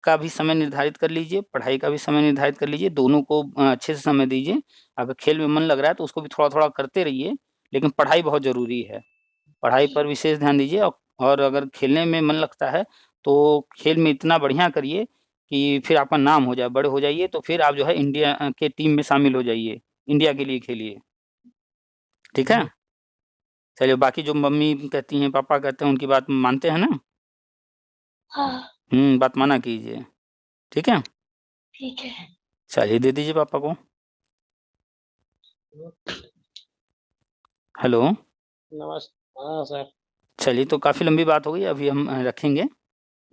का भी समय निर्धारित कर लीजिए, पढ़ाई का भी समय निर्धारित कर लीजिए, दोनों को अच्छे से समय दीजिए। अगर खेल में मन लग रहा है तो उसको भी थोड़ा-थोड़ा करते रहिए, लेकिन पढ़ाई बहुत ज़रूरी है। पढ़ाई पर विशेष ध्यान दीजिए और अगर खेलने में मन लगता है, तो खेल में इतना बढ़िया करिए कि फिर आपका नाम हो जाए, बड़े हो जाइए तो फिर आप जो है इंडिया के टीम में शामिल हो जाइए, इंडिया के लिए खेलिए। ठीक है? चलिए, बाकी जो मम्मी कहती हैं, पापा कहते हैं, उनकी बात मानते हैं ना? हाँ। बात माना कीजिए, ठीक है? ठीक है। चलिए, दे दीजिए पापा को। हेलो। नमस्ते। हाँ सर। चलिए, तो काफ़ी लंबी बात हो गई, अभी हम रखेंगे।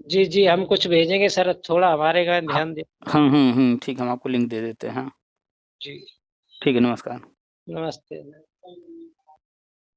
जी जी, हम कुछ भेजेंगे सर, थोड़ा हमारे का हाँ, ध्यान दे। ठीक है, हम आपको लिंक दे देते हैं। जी। ठीक है, नमस्कार। नमस्ते।